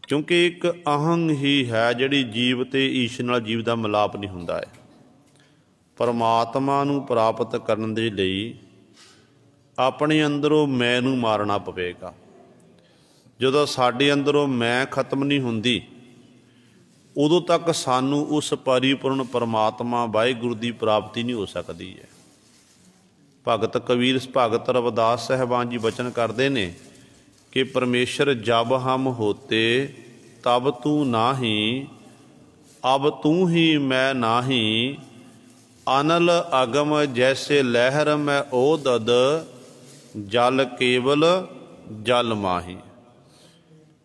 ਕਿਉਂਕਿ ਇੱਕ ਅਹੰਗ ਹੀ ਹੈ ਜਿਹੜੀ ਜੀਵ ਤੇ ਈਸ਼ ਨਾਲ ਜੀਵ ਦਾ ਮਿਲਾਪ ਨਹੀਂ ਹੁੰਦਾ ਹੈ। ਪਰਮਾਤਮਾ ਨੂੰ ਪ੍ਰਾਪਤ ਕਰਨ ਦੇ ਲਈ ਆਪਣੇ ਅੰਦਰੋਂ ਮੈਂ ਨੂੰ ਮਾਰਨਾ ਪਵੇਗਾ। ਜਦੋਂ ਸਾਡੇ ਅੰਦਰੋਂ ਮੈਂ ਖਤਮ ਨਹੀਂ ਹੁੰਦੀ, ਉਦੋਂ ਤੱਕ ਸਾਨੂੰ ਉਸ ਪਰਿਪੂਰਨ ਪਰਮਾਤਮਾ ਵਾਹਿਗੁਰੂ ਦੀ ਪ੍ਰਾਪਤੀ ਨਹੀਂ ਹੋ ਸਕਦੀ ਹੈ। ਭਗਤ ਕਬੀਰ, ਭਗਤ ਰਵਿਦਾਸ ਸਾਹਿਬਾਨ ਜੀ ਬਚਨ ਕਰਦੇ ਨੇ ਕਿ ਪਰਮੇਸ਼ਰ ਜਬ ਹਮ ਹੋਤੇ ਤਬ ਤੂੰ ਨਾਹੀਂ, ਅਬ ਤੂੰ ਹੀ ਮੈਂ ਨਾਹੀਂ, ਅਨਲ ਅਗਮ ਜੈਸੇ ਲਹਿਰ ਮੈਂ ਓਦਦ, ਜਲ ਕੇਵਲ ਜਲ ਮਾਹੀ।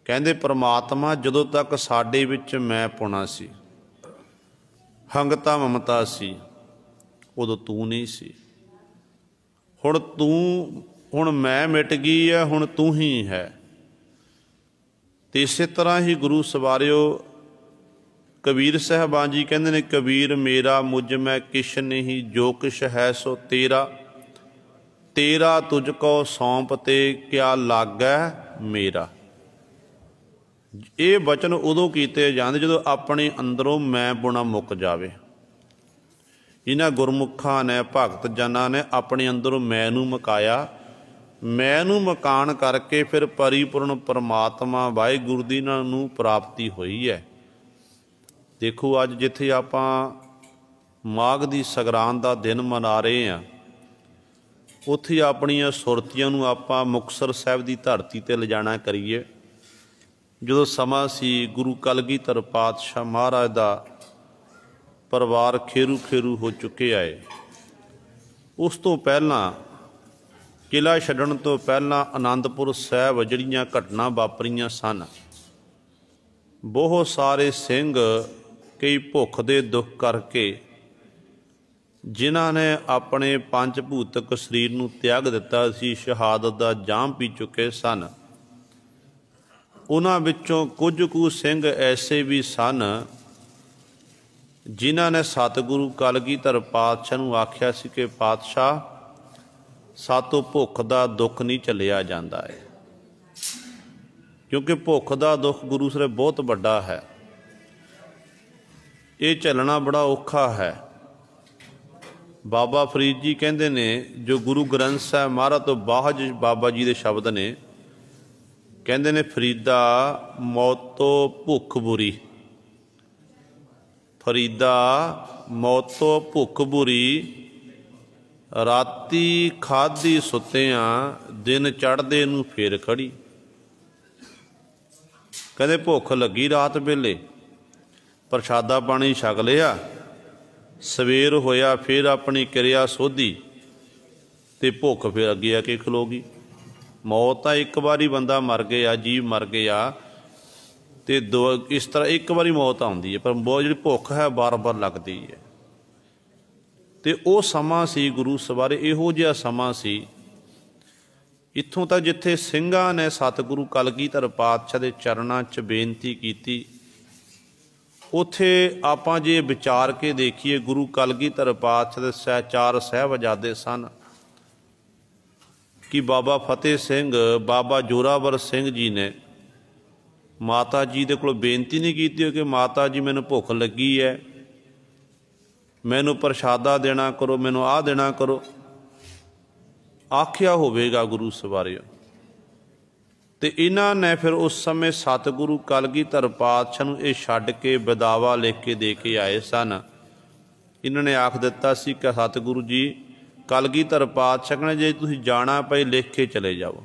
ਕਹਿੰਦੇ ਪਰਮਾਤਮਾ ਜਦੋਂ ਤੱਕ ਸਾਡੇ ਵਿੱਚ ਮੈਂ ਪੁਣਾ ਸੀ, ਹੰਗਤਾ ਮਮਤਾ ਸੀ, ਉਦੋਂ ਤੂੰ ਨਹੀਂ ਸੀ। ਹੁਣ ਮੈਂ ਮਿਟ ਗਈ ਹੈ, ਹੁਣ ਤੂੰ ਹੀ ਹੈ। ਤੇ ਇਸੇ ਤਰ੍ਹਾਂ ਹੀ ਗੁਰੂ ਸਵਾਰਿਓ ਕਬੀਰ ਸਾਹਿਬਾਨ ਜੀ ਕਹਿੰਦੇ ਨੇ, ਕਬੀਰ ਮੇਰਾ ਮੁਝ ਮੈਂ ਕਿਛ ਨਹੀਂ, ਜੋ ਕਿਛ ਹੈ ਸੋ ਤੇਰਾ, ਤੇਰਾ ਤੁਝ ਕੋ ਸੌਂਪ ਤੇ ਕਿਆ ਲਾਗੈ ਮੇਰਾ। ਇਹ ਬਚਨ ਉਦੋਂ ਕੀਤੇ ਜਾਂਦੇ ਜਦੋਂ ਆਪਣੇ ਅੰਦਰੋਂ ਮੈਂ ਪੁਣਾ ਮੁੱਕ ਜਾਵੇ। ਇਹਨਾਂ ਗੁਰਮੁਖਾਂ ਨੇ, ਭਗਤ ਜਨਾਂ ਨੇ ਆਪਣੇ ਅੰਦਰੋਂ ਮੈਂ ਨੂੰ ਮੁਕਾਇਆ। ਮੈਂ ਨੂੰ ਮਕਾਨ ਕਰਕੇ ਫਿਰ ਪਰਿਪੂਰਨ ਪਰਮਾਤਮਾ ਵਾਹਿਗੁਰੂ ਦੀ ਨੂੰ ਪ੍ਰਾਪਤੀ ਹੋਈ ਹੈ। ਦੇਖੋ ਅੱਜ ਜਿੱਥੇ ਆਪਾਂ ਮਾਘ ਦੀ ਸੰਗਰਾਂਦ ਦਾ ਦਿਨ ਮਨਾ ਰਹੇ ਹਾਂ, ਉੱਥੇ ਆਪਣੀਆਂ ਸੁਰਤੀਆਂ ਨੂੰ ਆਪਾਂ ਮੁਕਤਸਰ ਸਾਹਿਬ ਦੀ ਧਰਤੀ 'ਤੇ ਲਿਜਾਣਾ ਕਰੀਏ। ਜਦੋਂ ਸਮਾਂ ਸੀ ਗੁਰੂ ਕਲਗੀਧਰ ਪਾਤਸ਼ਾਹ ਮਹਾਰਾਜ ਦਾ ਪਰਿਵਾਰ ਖੇਰੂ ਖੇਰੂ ਹੋ ਚੁੱਕਿਆ ਹੈ, ਉਸ ਤੋਂ ਪਹਿਲਾਂ ਕਿਲ੍ਹਾ ਛੱਡਣ ਤੋਂ ਪਹਿਲਾਂ ਅਨੰਦਪੁਰ ਸਾਹਿਬ ਜਿਹੜੀਆਂ ਘਟਨਾ ਵਾਪਰੀਆਂ ਸਨ, ਬਹੁਤ ਸਾਰੇ ਸਿੰਘ ਕਈ ਭੁੱਖ ਦੇ ਦੁੱਖ ਕਰਕੇ ਜਿਨ੍ਹਾਂ ਨੇ ਆਪਣੇ ਪੰਜ ਭੂਤਕ ਸਰੀਰ ਨੂੰ ਤਿਆਗ ਦਿੱਤਾ ਸੀ, ਸ਼ਹਾਦਤ ਦਾ ਜਾਮ ਪੀ ਚੁੱਕੇ ਸਨ। ਉਹਨਾਂ ਵਿੱਚੋਂ ਕੁਝ ਕੁ ਸਿੰਘ ਐਸੇ ਵੀ ਸਨ ਜਿਨ੍ਹਾਂ ਨੇ ਸਤਿਗੁਰੂ ਕਲਗੀਧਰ ਪਾਤਸ਼ਾਹ ਨੂੰ ਆਖਿਆ ਸੀ ਕਿ ਪਾਤਸ਼ਾਹ ਸਾਤੋਂ ਭੁੱਖ ਦਾ ਦੁੱਖ ਨਹੀਂ ਝੱਲਿਆ ਜਾਂਦਾ ਹੈ, ਕਿਉਂਕਿ ਭੁੱਖ ਦਾ ਦੁੱਖ ਗੁਰੂ ਸਾਹਿਬ ਬਹੁਤ ਵੱਡਾ ਹੈ, ਇਹ ਝੱਲਣਾ ਬੜਾ ਔਖਾ ਹੈ। ਬਾਬਾ ਫਰੀਦ ਜੀ ਕਹਿੰਦੇ ਨੇ, ਜੋ ਗੁਰੂ ਗ੍ਰੰਥ ਸਾਹਿਬ ਮਹਾਰਾਜ ਤੋਂ ਬਾਅਦ ਬਾਬਾ ਜੀ ਦੇ ਸ਼ਬਦ ਨੇ, ਕਹਿੰਦੇ ਨੇ ਫਰੀਦਾ ਮੌਤੋਂ ਭੁੱਖ ਬੁਰੀ, ਫਰੀਦਾ ਮੌਤੋਂ ਭੁੱਖ ਬੁਰੀ, ਰਾਤੀ ਖਾਧੀ ਸੁੱਤਿਆਂ ਦਿਨ ਚੜ੍ਹਦੇ ਨੂੰ ਫੇਰ ਖੜੀ। कहते भुख लगी रात वेले, प्रशादा पानी छक लिया, सवेर होया फिर अपनी क्रिया सोधी ते भुख फिर अगे आके खलोगी। मौत तो एक बारी बंदा मर गया, जीव मर गया, तो दो इस तरह एक बारी मौत आती है, पर जी भुख है बार बार लगती है। तो वो समा सी गुरु सवारे, इहो जिहा समा सी। इत्थों तक जिथे ਸਿੰਘਾਂ ने सतगुरु कलगीधर पातशाह के चरणों च बेनती की, उत्थे आपां जे विचार के देखिए, गुरु कलगीधर पातशाह के चार साहिबजादे सन कि बाबा फतेह सिंह, बाबा जोरावर सिंह जी ने माता जी दे कोल बेनती नहीं की कि माता जी मैनू भुख लगी है, मैनू प्रशादा देना करो, मैनू आ देना करो। आख्या होवेगा गुरु सवारियो। तो इन्हां ने फिर उस समय सतगुरु कलगीधर पातशाह नूं ये छड्ड के बदावा लिख के दे के आए सन। इन्होंने आख दिता सी कि सतगुरु जी कलगीधर पातशाह कहने जे तुसीं जाना पए लिख के चले जाओ,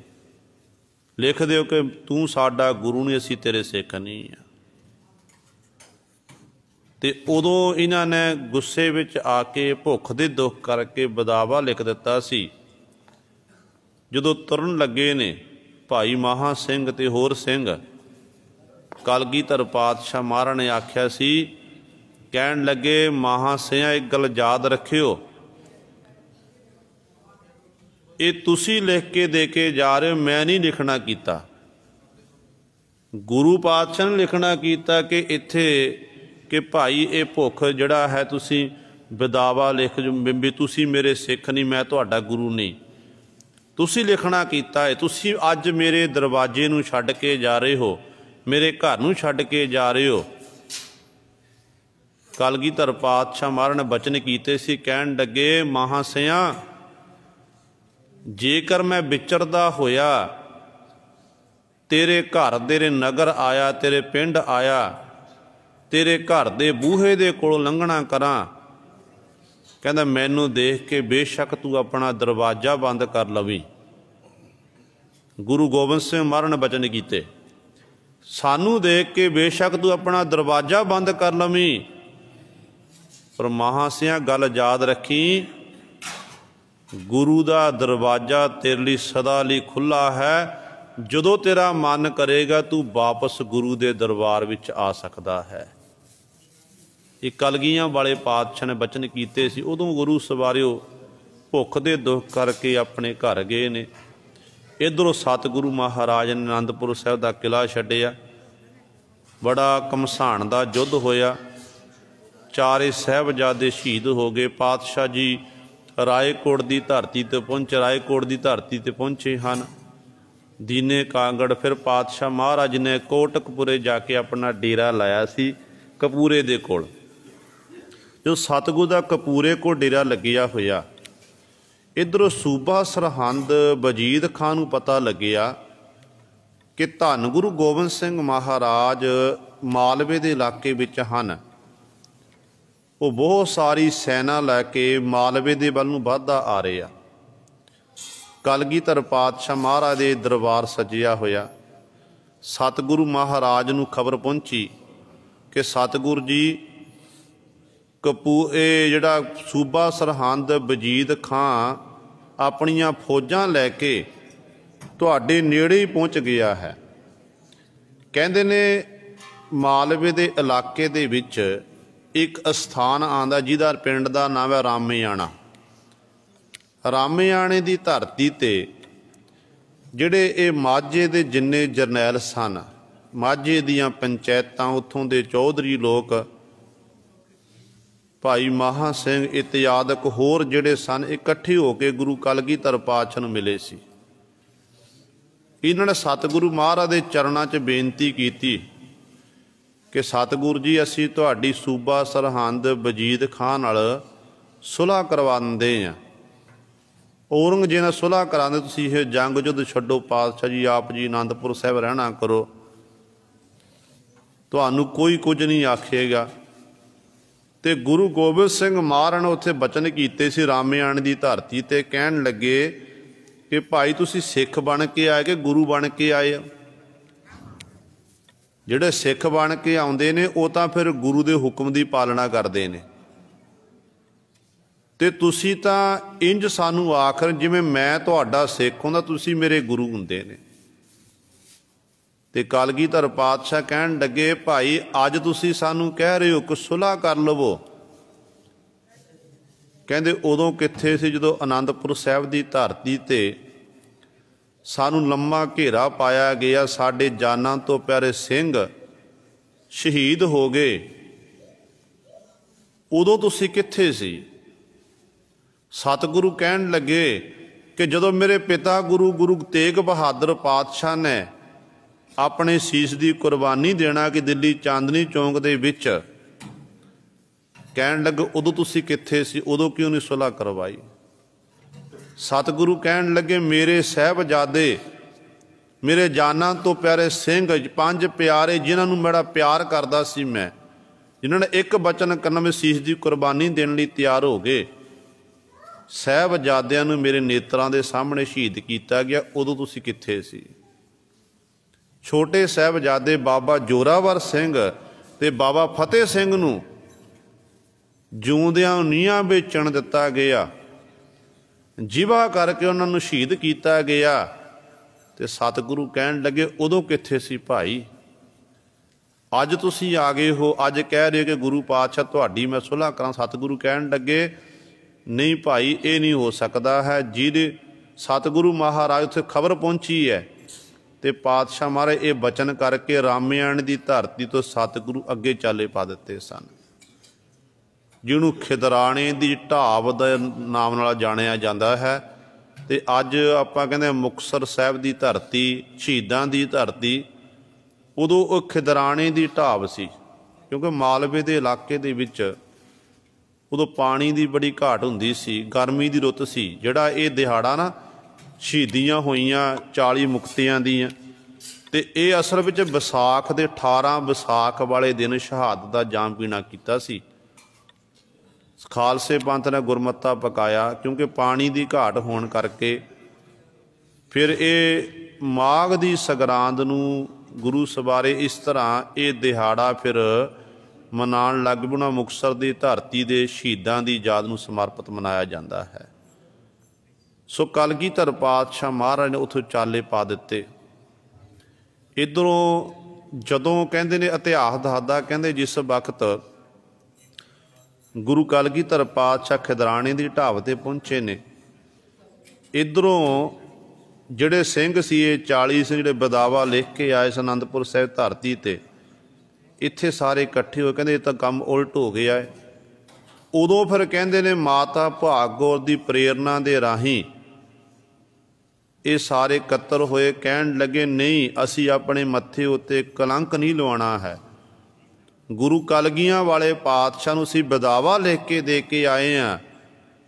लिख दिओ कि तू साडा गुरु नहीं, असीं तेरे सिख नहीं आ। ते उदों इन्हां ने गुस्से विच आके भुख दे दुख करके बदावा लिख दिता सी। जदों तुरन लगे ने भाई महा सिंह ते होर सिंह, कलगीधर पातशाह महाराज ने आख्या सी, कहन लगे महा सिंह एक गल याद रखियो, ये तुसी लिख के दे के जा रहे हो, मैं नहीं लिखना कीता, गुरु पातशाह ने लिखना कीता कि इत्थे कि भाई ये भुख जिहड़ा है तुसी बदावा लिख जो भी तुसी मेरे सिख नहीं, मैं तुहाडा गुरु नहीं, तुसी लिखना कीता है। तुसी अज मेरे दरवाजे नूं छड्ड के जा रहे हो, मेरे घर नूं छड्ड के जा रहे हो। कलगीधर पातशाह महाराज ने बचन कीते सी, कहन लगे महासिया जेकर मैं विचरदा होया तेरे घर तेरे नगर आया, तेरे पिंड आया, तेरे घर दे बूहे दे कोलों लंघना करां, कहंदा मैनू देख के बेशक तू अपना दरवाजा बंद कर लवी। गुरु गोबिंद सिंह महाराज ने बचन कीते, सानू देख के बेशक तू अपना दरवाजा बंद कर लवी, पर महासिया गल याद रखी, गुरु दा दरवाजा तेरे लिए सदा लिए खुला है, जदों तेरा मन करेगा तू वापस गुरु दे दरबार विच आ सकता है। ये कलगियां वाले पातशाह ने बचन कीते सी। उदों गुरु सवारियो भुख दे दुख करके अपने घर गए ने। इधरों सतगुरु महाराज ने आनंदपुर साहिब का किला छड्डिया, बड़ा घमसान का युद्ध होया, चारे साहिबजादे शहीद हो गए। पातशाह जी रायकोट की धरती ते पहुंचे, रायकोट की धरती ते पहुंचे हैं दीने कांगड़। फिर पातशाह महाराज ने कोटकपुरे जाके अपना डेरा लाया सी कपूरे दे कोल। जो सतगुरु दा कपूरे को डेरा लग्या होया, इधरों सूबा सरहंद वजीद खां नूं पता लग्या कि धन गुरु गोबिंद सिंह महाराज मालवे के इलाके विच हन। वो बहुत सारी सैना लैके मालवे के वल नूं वधदा आ रहे आ। कलगीधर पातशाह महाराज दे दरबार सजिया होया। सतगुरु महाराज नूं खबर पहुंची कि सतगुरु जी जिहड़ा सूबा सरहंद वजीद खां अपनियां फौजां लैके तुहाडे नेड़े ही पहुंच गया है। कहंदे ने मालवे दे इलाके दे विच एक स्थान आंदा जिहदा पिंड दा नाम है रामेयाणा। रामेयाणे की धरती ते जिहड़े ये माझे दे जिन्ने जरनैल सन, माझे दियां पंचायतां, उत्थों दे चौधरी लोग, भाई महा सिंह इत्यादक होर जिहड़े सन इकट्ठे होके गुरु कलगीधर पातशाह नूं मिले सी। इन्हां ने सतगुरु महाराज दे चरणां 'च बेनती कीती कि सतगुरु जी असीं तुहाडी सूबा सरहंद वजीद खां नाल सुलह करवा दिंदे आ। औरंगजेब नाल सुलह करांदे, तुसीं इह जंग युद्ध छड्डो, पातशाह जी आप जी आनंदपुर साहिब रहना करो, तुहानूं कोई कुछ नहीं आखेगा। तो गुरु गोबिंद सिंह महाराज ने उत्थे बचन कीते सी रामेयाण की धरती ते, कहन लगे कि भाई तुसीं सिख बन के आए कि गुरु बन के आए। ਜਿਹੜੇ ਸਿੱਖ ਬਣ ਕੇ ਆਉਂਦੇ ਨੇ ਉਹ ਤਾਂ ਫਿਰ ਗੁਰੂ ਦੇ ਹੁਕਮ ਦੀ ਪਾਲਣਾ ਕਰਦੇ ਨੇ, ਤੇ ਤੁਸੀਂ ਤਾਂ ਇੰਜ ਸਾਨੂੰ ਆਖਰ ਜਿਵੇਂ ਮੈਂ ਤੁਹਾਡਾ ਸਿੱਖ ਹੁੰਦਾ, ਤੁਸੀਂ ਮੇਰੇ ਗੁਰੂ ਹੁੰਦੇ ਨੇ। ਤੇ ਕਲਗੀਧਰ ਪਾਤਸ਼ਾਹ ਕਹਿਣ ਲੱਗੇ, ਭਾਈ ਅੱਜ ਤੁਸੀਂ ਸਾਨੂੰ ਕਹਿ ਰਹੇ ਹੋ ਕਿ ਸੁਲ੍ਹਾ ਕਰ ਲਵੋ। ਕਹਿੰਦੇ ਉਦੋਂ ਕਿੱਥੇ ਸੀ ਜਦੋਂ ਅਨੰਦਪੁਰ ਸਾਹਿਬ ਦੀ ਧਰਤੀ ਤੇ ਸਾਨੂੰ ਲੰਮਾ ਘੇਰਾ ਪਾਇਆ ਗਿਆ, ਸਾਡੇ ਜਾਨਾਂ ਤੋਂ ਪਿਆਰੇ ਸਿੰਘ ਸ਼ਹੀਦ ਹੋ ਗਏ, ਉਦੋਂ ਤੁਸੀਂ ਕਿੱਥੇ ਸੀ? ਸਤਿਗੁਰੂ ਕਹਿਣ ਲੱਗੇ ਕਿ ਜਦੋਂ ਮੇਰੇ ਪਿਤਾ ਗੁਰੂ ਤੇਗ ਬਹਾਦਰ ਪਾਤਸ਼ਾਹ ਨੇ ਆਪਣੇ ਸੀਸ ਦੀ ਕੁਰਬਾਨੀ ਦੇਣਾ ਕਿ ਦਿੱਲੀ ਚਾਂਦਨੀ ਚੌਂਕ ਦੇ ਵਿੱਚ, ਕਹਿਣ ਲੱਗੇ ਉਦੋਂ ਤੁਸੀਂ ਕਿੱਥੇ ਸੀ, ਉਦੋਂ ਕਿਉਂ ਨਹੀਂ ਸੁਲ੍ਹਾ ਕਰਵਾਈ? ਸਤਿਗੁਰੂ ਕਹਿਣ ਲੱਗੇ ਮੇਰੇ ਸਾਹਿਬਜ਼ਾਦੇ, ਮੇਰੇ ਜਾਨਾਂ ਤੋਂ ਪਿਆਰੇ ਸਿੰਘ, 5 ਪਿਆਰੇ ਜਿਨ੍ਹਾਂ ਨੂੰ ਬੜਾ ਪਿਆਰ ਕਰਦਾ ਸੀ ਮੈਂ, ਜਿਨ੍ਹਾਂ ਨੇ ਇੱਕ ਬਚਨ ਕਰਨ ਵਿੱਚ ਸੀਸ ਦੀ ਕੁਰਬਾਨੀ ਦੇਣ ਲਈ ਤਿਆਰ ਹੋ ਗਏ, ਸਾਹਿਬਜ਼ਾਦਿਆਂ ਨੂੰ ਮੇਰੇ ਨੇਤਰਾਂ ਦੇ ਸਾਹਮਣੇ ਸ਼ਹੀਦ ਕੀਤਾ ਗਿਆ, ਉਦੋਂ ਤੁਸੀਂ ਕਿੱਥੇ ਸੀ? ਛੋਟੇ ਸਾਹਿਬਜ਼ਾਦੇ ਬਾਬਾ ਜ਼ੋਰਾਵਰ ਸਿੰਘ ਤੇ ਬਾਬਾ ਫਤਿਹ ਸਿੰਘ ਨੂੰ ਜਿਉਂਦਿਆਂ ਨੀਹਾਂ ਵਿੱਚ ਚਿਣ ਦਿੱਤਾ ਗਿਆ, ਜਿਵਾ ਕਰਕੇ ਉਹਨਾਂ ਨੂੰ ਸ਼ਹੀਦ ਕੀਤਾ ਗਿਆ। ਤੇ ਸਤਿਗੁਰੂ ਕਹਿਣ ਲੱਗੇ ਉਦੋਂ ਕਿੱਥੇ ਸੀ ਭਾਈ? ਅੱਜ ਤੁਸੀਂ ਆ ਗਏ ਹੋ, ਅੱਜ ਕਹਿ ਰਹੇ ਕਿ ਗੁਰੂ ਪਾਤਸ਼ਾਹ ਤੁਹਾਡੀ ਮੈਂ ਸੁਲ੍ਹਾ ਕਰਾਂ। ਸਤਿਗੁਰੂ ਕਹਿਣ ਲੱਗੇ ਨਹੀਂ ਭਾਈ, ਇਹ ਨਹੀਂ ਹੋ ਸਕਦਾ ਹੈ। ਜਿਹਦੇ ਸਤਿਗੁਰੂ ਮਹਾਰਾਜ ਉੱਥੇ ਖਬਰ ਪਹੁੰਚੀ ਹੈ ਤੇ ਪਾਤਸ਼ਾਹ ਮਹਾਰਾਜ ਇਹ ਬਚਨ ਕਰਕੇ ਰਾਮਿਆਣ ਦੀ ਧਰਤੀ ਤੋਂ ਸਤਿਗੁਰੂ ਅੱਗੇ ਚਾਲੇ ਪਾ ਦਿੱਤੇ ਸਨ, ਜਿਹਨੂੰ ਖਿਦਰਾਣੇ ਦੀ ਢਾਬ ਦੇ ਨਾਮ ਨਾਲ ਜਾਣਿਆ ਜਾਂਦਾ ਹੈ। ਤੇ ਅੱਜ ਆਪਾਂ ਕਹਿੰਦੇ ਮੁਕਤਸਰ ਸਾਹਿਬ ਦੀ ਧਰਤੀ, ਸ਼ਹੀਦਾਂ ਦੀ ਧਰਤੀ, ਉਦੋਂ ਉਹ ਖਿਦਰਾਣੇ ਦੀ ਢਾਬ ਸੀ, ਕਿਉਂਕਿ ਮਾਲਵੇ ਦੇ ਇਲਾਕੇ ਦੇ ਵਿੱਚ ਉਦੋਂ ਪਾਣੀ ਦੀ ਬੜੀ ਘਾਟ ਹੁੰਦੀ ਸੀ, ਗਰਮੀ ਦੀ ਰੁੱਤ ਸੀ। ਜਿਹੜਾ ਇਹ ਦਿਹਾੜਾ ਨਾ ਸ਼ਹੀਦੀਆਂ ਹੋਈਆਂ 40 ਮੁਕਤਿਆਂ ਦੀਆਂ, ਤੇ ਇਹ ਅਸਲ ਵਿੱਚ ਵਿਸਾਖ ਦੇ 18 ਵਿਸਾਖ ਵਾਲੇ ਦਿਨ ਸ਼ਹਾਦਤ ਦਾ ਜਾਮ ਪੀਣਾ ਕੀਤਾ ਸੀ। ਖਾਲਸੇ ਪੰਥ ਨੇ ਗੁਰਮੱਤਾ ਪਕਾਇਆ, ਕਿਉਂਕਿ ਪਾਣੀ ਦੀ ਘਾਟ ਹੋਣ ਕਰਕੇ। ਫਿਰ ਇਹ ਮਾਘ ਦੀ ਸੰਗਰਾਂਦ ਨੂੰ ਗੁਰੂ ਸਵਾਰੇ ਇਸ ਤਰ੍ਹਾਂ ਇਹ ਦਿਹਾੜਾ ਫਿਰ ਮਨਾਉਣ ਲੱਗ ਪਏ। ਮੁਕਤਸਰ ਦੀ ਧਰਤੀ ਦੇ ਸ਼ਹੀਦਾਂ ਦੀ ਯਾਦ ਨੂੰ ਸਮਰਪਿਤ ਮਨਾਇਆ ਜਾਂਦਾ ਹੈ। ਸੋ ਕਲਗੀਧਰ ਪਾਤਸ਼ਾਹ ਮਹਾਰਾਜ ਨੇ ਉੱਥੋਂ ਚਾਲੇ ਪਾ ਦਿੱਤੇ। ਇੱਧਰੋਂ ਜਦੋਂ ਕਹਿੰਦੇ ਨੇ ਇਤਿਹਾਸ ਦੱਸਦਾ, ਕਹਿੰਦੇ ਜਿਸ ਵਕਤ ਗੁਰੂ ਕਲਗੀਧਰ ਪਾਤਸ਼ਾਹ ਖਿਦਰਾਣੇ ਦੀ ਢਾਬ 'ਤੇ ਪਹੁੰਚੇ ਨੇ, ਇੱਧਰੋਂ ਜਿਹੜੇ ਸਿੰਘ ਸੀ ਇਹ 40 ਸਿੰਘ ਜਿਹੜੇ ਬਦਾਵਾ ਲਿਖ ਕੇ ਆਏ ਸਨ ਅਨੰਦਪੁਰ ਸਾਹਿਬ ਧਰਤੀ 'ਤੇ, ਇੱਥੇ ਸਾਰੇ ਇਕੱਠੇ ਹੋਏ। ਕਹਿੰਦੇ ਇਹ ਤਾਂ ਕੰਮ ਉਲਟ ਹੋ ਗਿਆ ਹੈ। ਉਦੋਂ ਫਿਰ ਕਹਿੰਦੇ ਨੇ ਮਾਤਾ ਭਾਗ ਕੌਰ ਦੀ ਪ੍ਰੇਰਨਾ ਦੇ ਰਾਹੀਂ ਇਹ ਸਾਰੇ ਇਕੱਤਰ ਹੋਏ, ਕਹਿਣ ਲੱਗੇ ਨਹੀਂ, ਅਸੀਂ ਆਪਣੇ ਮੱਥੇ ਉੱਤੇ ਕਲੰਕ ਨਹੀਂ ਲਵਾਉਣਾ ਹੈ। ਗੁਰੂ ਕਲਗੀਆਂ ਵਾਲੇ ਪਾਤਸ਼ਾਹ ਨੂੰ ਅਸੀਂ ਬਦਾਵਾ ਲਿਖ ਕੇ ਦੇ ਕੇ ਆਏ ਹਾਂ,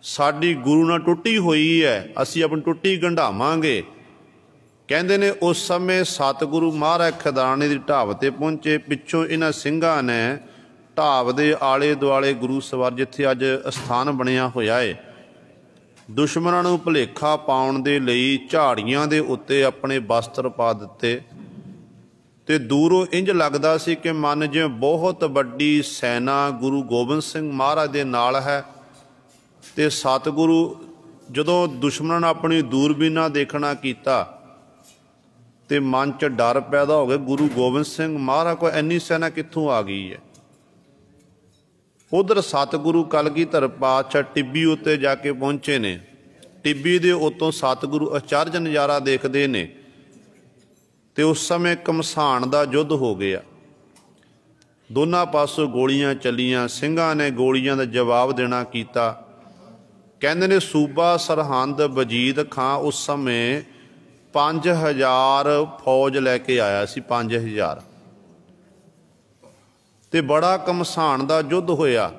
ਸਾਡੀ ਗੁਰੂ ਨਾਲ ਟੁੱਟੀ ਹੋਈ ਹੈ, ਅਸੀਂ ਆਪਣੀ ਟੁੱਟੀ ਗੰਢਾਵਾਂਗੇ। ਕਹਿੰਦੇ ਨੇ ਉਸ ਸਮੇਂ ਸਤਿਗੁਰੂ ਮਹਾਰਾਜ ਖਿਦਰਾਣੇ ਦੀ ਢਾਬ 'ਤੇ ਪਹੁੰਚੇ। ਪਿੱਛੋਂ ਇਹਨਾਂ ਸਿੰਘਾਂ ਨੇ ਢਾਬ ਦੇ ਆਲੇ ਦੁਆਲੇ ਗੁਰੂ ਸਵਾਰ, ਜਿੱਥੇ ਅੱਜ ਅਸਥਾਨ ਬਣਿਆ ਹੋਇਆ ਹੈ, ਦੁਸ਼ਮਣਾਂ ਨੂੰ ਭੁਲੇਖਾ ਪਾਉਣ ਦੇ ਲਈ ਝਾੜੀਆਂ ਦੇ ਉੱਤੇ ਆਪਣੇ ਵਸਤਰ ਪਾ ਦਿੱਤੇ। ਤੇ ਦੂਰੋਂ ਇੰਜ ਲੱਗਦਾ ਸੀ ਕਿ ਮਨ ਜਿਵੇਂ ਬਹੁਤ ਵੱਡੀ ਸੈਨਾ ਗੁਰੂ ਗੋਬਿੰਦ ਸਿੰਘ ਮਹਾਰਾਜ ਦੇ ਨਾਲ ਹੈ। ਤੇ ਸਤਿਗੁਰੂ ਜਦੋਂ ਦੁਸ਼ਮਣਾਂ ਨੇ ਆਪਣੀ ਦੂਰਬੀਨਾਂ ਦੇਖਣਾ ਕੀਤਾ ਤੇ ਮਨ 'ਚ ਡਰ ਪੈਦਾ ਹੋ ਗਿਆ, ਗੁਰੂ ਗੋਬਿੰਦ ਸਿੰਘ ਮਹਾਰਾਜ ਕੋਲ ਇੰਨੀ ਸੈਨਾ ਕਿੱਥੋਂ ਆ ਗਈ ਹੈ। ਉਧਰ ਸਤਿਗੁਰੂ ਕਲਗੀਧਰ ਪਾਤਸ਼ਾਹ ਟਿੱਬੀ ਉੱਤੇ ਜਾ ਕੇ ਪਹੁੰਚੇ ਨੇ। ਟਿੱਬੀ ਦੇ ਉੱਤੋਂ ਸਤਿਗੁਰੂ ਅਚਰਜ ਨਜ਼ਾਰਾ ਦੇਖਦੇ ਨੇ। ਤੇ ਉਸ ਸਮੇਂ ਘਮਸਾਣ ਦਾ ਯੁੱਧ ਹੋ ਗਿਆ, ਦੋਨਾਂ ਪਾਸੋਂ ਗੋਲੀਆਂ ਚੱਲੀਆਂ। ਸਿੰਘਾਂ ਨੇ ਗੋਲੀਆਂ ਦਾ ਜਵਾਬ ਦੇਣਾ ਕੀਤਾ। ਕਹਿੰਦੇ ਨੇ ਸੂਬਾ ਸਰਹੰਦ ਵਜੀਦ ਖਾਂ ਉਸ ਸਮੇਂ 5000 ਫੌਜ ਲੈ ਕੇ ਆਇਆ ਸੀ, 5000। ਤੇ ਬੜਾ ਘਮਸਾਣ ਦਾ ਯੁੱਧ ਹੋਇਆ।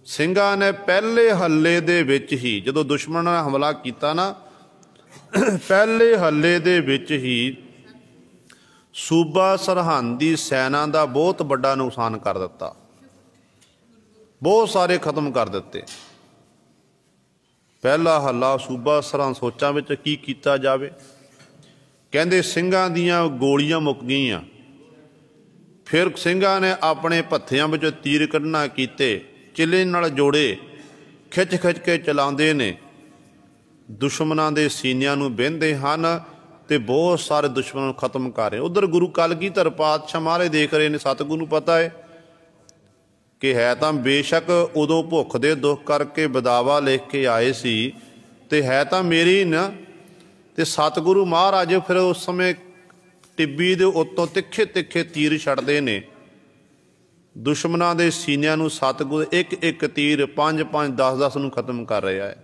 ਸਿੰਘਾਂ ਨੇ ਪਹਿਲੇ ਹੱਲੇ ਦੇ ਵਿੱਚ ਹੀ, ਜਦੋਂ ਦੁਸ਼ਮਣ ਨੇ ਹਮਲਾ ਕੀਤਾ ਨਾ, ਪਹਿਲੇ ਹੱਲੇ ਦੇ ਵਿੱਚ ਹੀ ਸੂਬਾ ਸਰਹੰਦ ਦੀ ਸੈਨਾ ਦਾ ਬਹੁਤ ਵੱਡਾ ਨੁਕਸਾਨ ਕਰ ਦਿੱਤਾ, ਬਹੁਤ ਸਾਰੇ ਖਤਮ ਕਰ ਦਿੱਤੇ। ਪਹਿਲਾ ਹੱਲਾ ਸੂਬਾ ਸਰਹੰਦ, ਸੋਚਾਂ ਵਿੱਚ ਕੀ ਕੀਤਾ ਜਾਵੇ। ਕਹਿੰਦੇ ਸਿੰਘਾਂ ਦੀਆਂ ਗੋਲੀਆਂ ਮੁੱਕ ਗਈਆਂ, फिर ਸਿੰਘਾਂ ने अपने भत्थियां विचों तीर कढ़ना कीते, चिले नाल जोड़े खिच खिच के चलाਉਂਦੇ ने, दुश्मनां दे सीनिਆਂ ਨੂੰ ਵਹਿੰਦੇ ਹਨ ਤੇ बहुत सारे दुश्मनों ਨੂੰ खत्म कर रहे। उधर गुरु कलगीधर पातशाह महाराज देख रहे ने, सतगुरु ਨੂੰ पता है कि है तो बेशक उदों भुख दे दुख करके बदावा लिख के आए सी, ते है तो मेरी ना, ते सतगुरु महाराज फिर उस समय टिब्बी दे उत्तों तिखे तिखे तीर छड़दे ने, दुश्मनां दे सीनिਆਂ ਨੂੰ सतगुरु एक एक तीर 5 5 10 10 ਨੂੰ खत्म कर रहा है।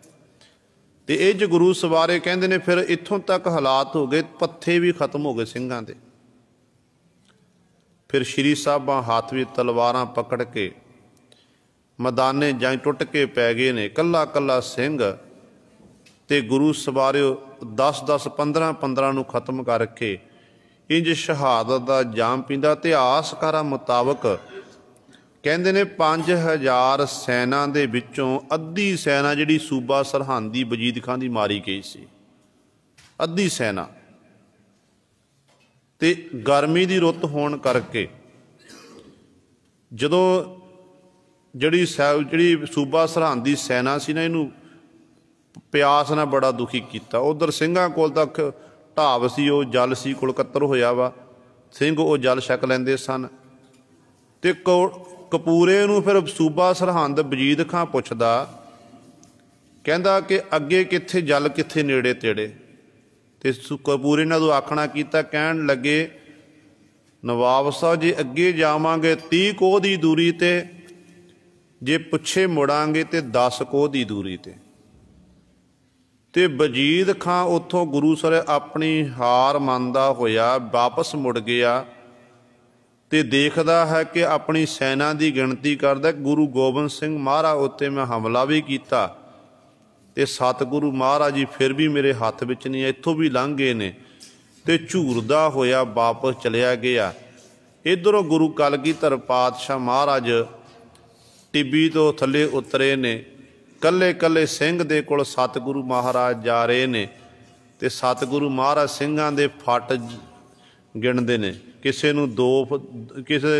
तो ये ज गुरु सवारे कहते ने फिर इत्थों तक हालात हो गए, पत्थे भी खत्म हो गए ਸਿੰਘਾਂ दे। फिर श्री साहबां हाथ में तलवारां पकड़ के मैदाने जंग टुट के पै गए ने, कला कला सिंह ते गुरु सवारे 10 10 15 15 ਨੂੰ खत्म कर रखे। इंज शहादत का जाम पींदा। इतिहासकारां मुताबक कहते ने 5000 सैना दे विचों अद्धी सैना जिहड़ी सूबा सरहंद दी वजीद खां दी मारी गई सी, अद्धी सैना। ते गर्मी दी रुत होण करके जदों जिहड़ी सूबा सरहंद दी सैना सी ना, इहनूं प्यास ने बड़ा दुखी किया। उधर ਸਿੰਘਾਂ कोल तां ढाब सी, वो जल सी, कोल कत्तर होया वा, ਸਿੰਘ वो जल छक लैंदे सन। ते कपूरे नूं फिर सूबा सरहंद वजीद खां पुछदा, कहंदा कि अगे कित्थे जल, कित्थे नेड़े तेड़े। ते कपूरे ने उदों आखना कीता, कहण लगे नवाब साहब जे अगे जावांगे 30 कोह दी दूरी ते, जे पिछे मुड़ांगे तो 10 कोह दी दूरी ते वजीद खां उत्थों गुरु सर अपनी हार मंनदा होया वापस मुड़ गया। ते देखदा है कि अपनी सैना की गिणती करदा, गुरु गोबिंद सिंह महाराज उत्ते मैं हमला भी किया, ते सतगुरु महाराज जी फिर भी मेरे हत्थ विच नहीं, इत्थों भी लंघ गए ने, ते झूरदा होया वापस चलिया गया। इधरों गुरु कलगीधर पातशाह महाराज टिब्बी तो थले उतरे ने, कल्ले कल्ले सिंह दे कोल सतगुरु महाराज जा रहे ने, ते सतगुरु महाराज ਸਿੰਘਾਂ दे फट गिणदे ने, किसे नूं किसे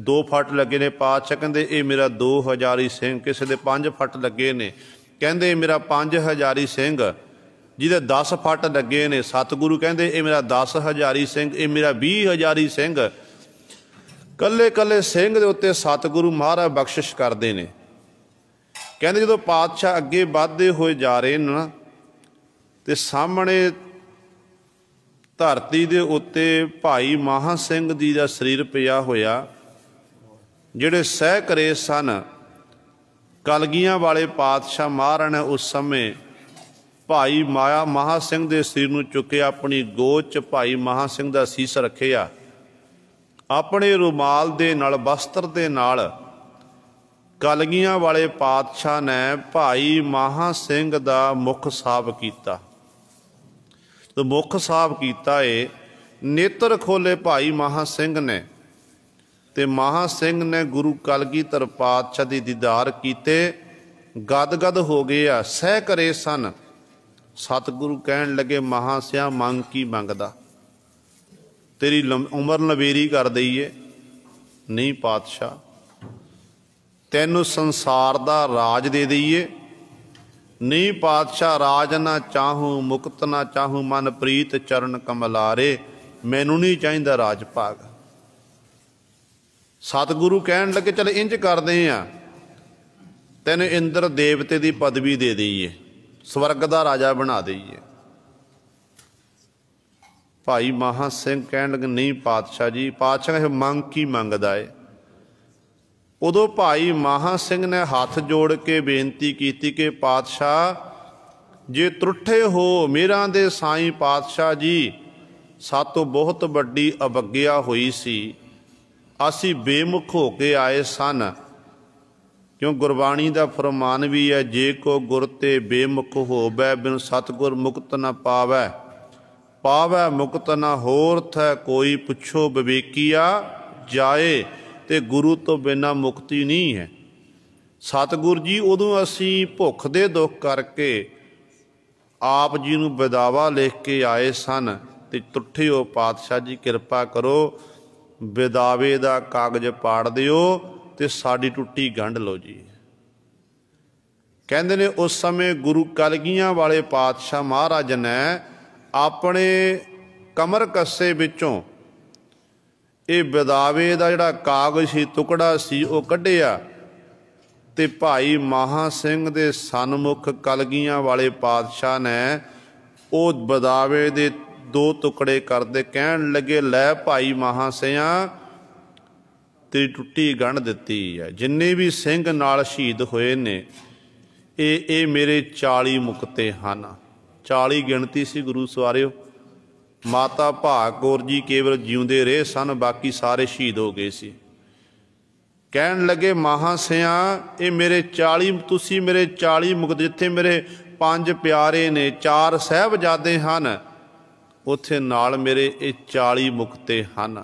2 फट लगे ने। पातशाह कहंदे ये मेरा 2000 सिंह, किसे दे 5 फट लगे ने, कहंदे मेरा 5000 सिंह, जिहदे 10 फट लगे ने। सतगुरु कहंदे ये मेरा 10,000 सिंह, ये मेरा 20,000 सिंह। कल्ले कल्ले सिंह दे उत्ते सतगुरु महाराज बख्शिश करदे ने। कहंदे जदों पातशाह अगे वधदे होए जा रहे ना, ते सामने धरती दे उत्ते भाई महा सिंह जी दा शरीर पिया होया, जिहड़े सह करे सन। कलगियां वाले पातशाह महाराज ने उस समय भाई महा सिंह दे शरीर नूं चुकिया, अपनी गोद च भाई महा सिंह दा सीस रखिया, अपने रुमाल दे नाल वस्त्र दे नाल कलगियां वाले पातशाह ने भाई महा सिंह दा मुख साफ किया। तो मुख साफ किया है, नेत्र खोले भाई महा सिंह ने, ते महा सिंह ने गुरु कलगीधर पातशाह दी दीदार कीते, गदगद हो गया, सह करे सन। सतगुरु कहन लगे महा सिया मंग की मंगदा, तेरी उम्र नवेरी कर दईए। नहीं पातशाह तैनू संसार दा राज दे दईए। नहीं पातशाह राज ना चाहूँ, मुकत ना चाहूँ, मन प्रीत चरण कमलारे, मैनू नहीं चाहिदा राज भाग। सतगुरु कहन लगे चल इंज करदे आ, तैनू इंद्र देवते की पदवी दे दईए, स्वर्ग का राजा बना दईए। भाई महा सिंह कहन लगे नहीं पातशाह जी। पातशाह मंग की मंगदा है। उदों भाई महा सिंह ने हाथ जोड़ के बेनती की कि पातशाह जे त्रुठे हो मेरा दे साईं पातशाह जी, सातों बहुत वड्डी अवग्या हुई सी, असी बेमुख हो के आए सन। क्यों गुरबाणी का फरमान भी है, जे को गुर ते बेमुख होवै, बिन सतगुर मुक्त न पावै, पावै मुक्त न होर थ कोई, पुछो विवेकिया जाए, ते गुरु तो बिना मुक्ति नहीं है। सतगुर जी उदों असी भुख दे दुख करके आप जी नूं बदावा लिख के आए सन, ते तुठे हो पातशाह जी कृपा करो, ਵਿਦਾਵੇ ਦਾ ਕਾਗਜ਼ ਪਾੜ ਦਿਓ ਤੇ ਸਾਡੀ ਟੁੱਟੀ ਗੰਢ ਲਓ ਜੀ। ਕਹਿੰਦੇ ਨੇ ਉਸ ਸਮੇਂ ਗੁਰੂ ਕਲਗੀਆਂ ਵਾਲੇ ਪਾਤਸ਼ਾਹ ਮਹਾਰਾਜ ਨੇ ਆਪਣੇ ਕਮਰ ਕੱਸੇ ਵਿੱਚੋਂ ਇਹ ਵਿਦਾਵੇ ਦਾ ਜਿਹੜਾ ਕਾਗਜ਼ ਸੀ, ਟੁਕੜਾ ਸੀ, ਉਹ ਕੱਢਿਆ ਤੇ ਭਾਈ ਮਹਾਂ ਸਿੰਘ ਦੇ ਸਨਮੁਖ ਕਲਗੀਆਂ ਵਾਲੇ ਪਾਤਸ਼ਾਹ ਨੇ ਉਹ ਵਿਦਾਵੇ ਦੇ 2 ਟੁਕੜੇ ਕਰਦੇ ਕਹਿਣ ਲੱਗੇ, ਲੈ ਭਾਈ ਮਹਾਂ ਸਿੰਘਾ ਤੇਰੀ ਟੁੱਟੀ ਗੰਢ ਦਿੱਤੀ ਹੈ। ਜਿੰਨੇ ਵੀ ਸਿੰਘ ਨਾਲ ਸ਼ਹੀਦ ਹੋਏ ਨੇ ਇਹ ਮੇਰੇ 40 ਮੁਕਤੇ ਹਨ। 40 ਗਿਣਤੀ ਸੀ ਗੁਰੂ ਸਵਾਰਿਓ। ਮਾਤਾ ਭਾਗ ਕੌਰ ਜੀ ਕੇਵਲ ਜਿਉਂਦੇ ਰਹੇ ਸਨ, ਬਾਕੀ ਸਾਰੇ ਸ਼ਹੀਦ ਹੋ ਗਏ ਸੀ। ਕਹਿਣ ਲੱਗੇ ਮਹਾਂ ਸਿੰਘਾ ਇਹ ਮੇਰੇ 40, ਤੁਸੀਂ ਮੇਰੇ 40 ਮੁਕਤ, ਜਿੱਥੇ ਮੇਰੇ 5 ਪਿਆਰੇ ਨੇ, 4 ਸਾਹਿਬਜ਼ਾਦੇ ਹਨ, ਉੱਥੇ ਨਾਲ ਮੇਰੇ ਇਹ 40 ਮੁਕਤੇ ਹਨ।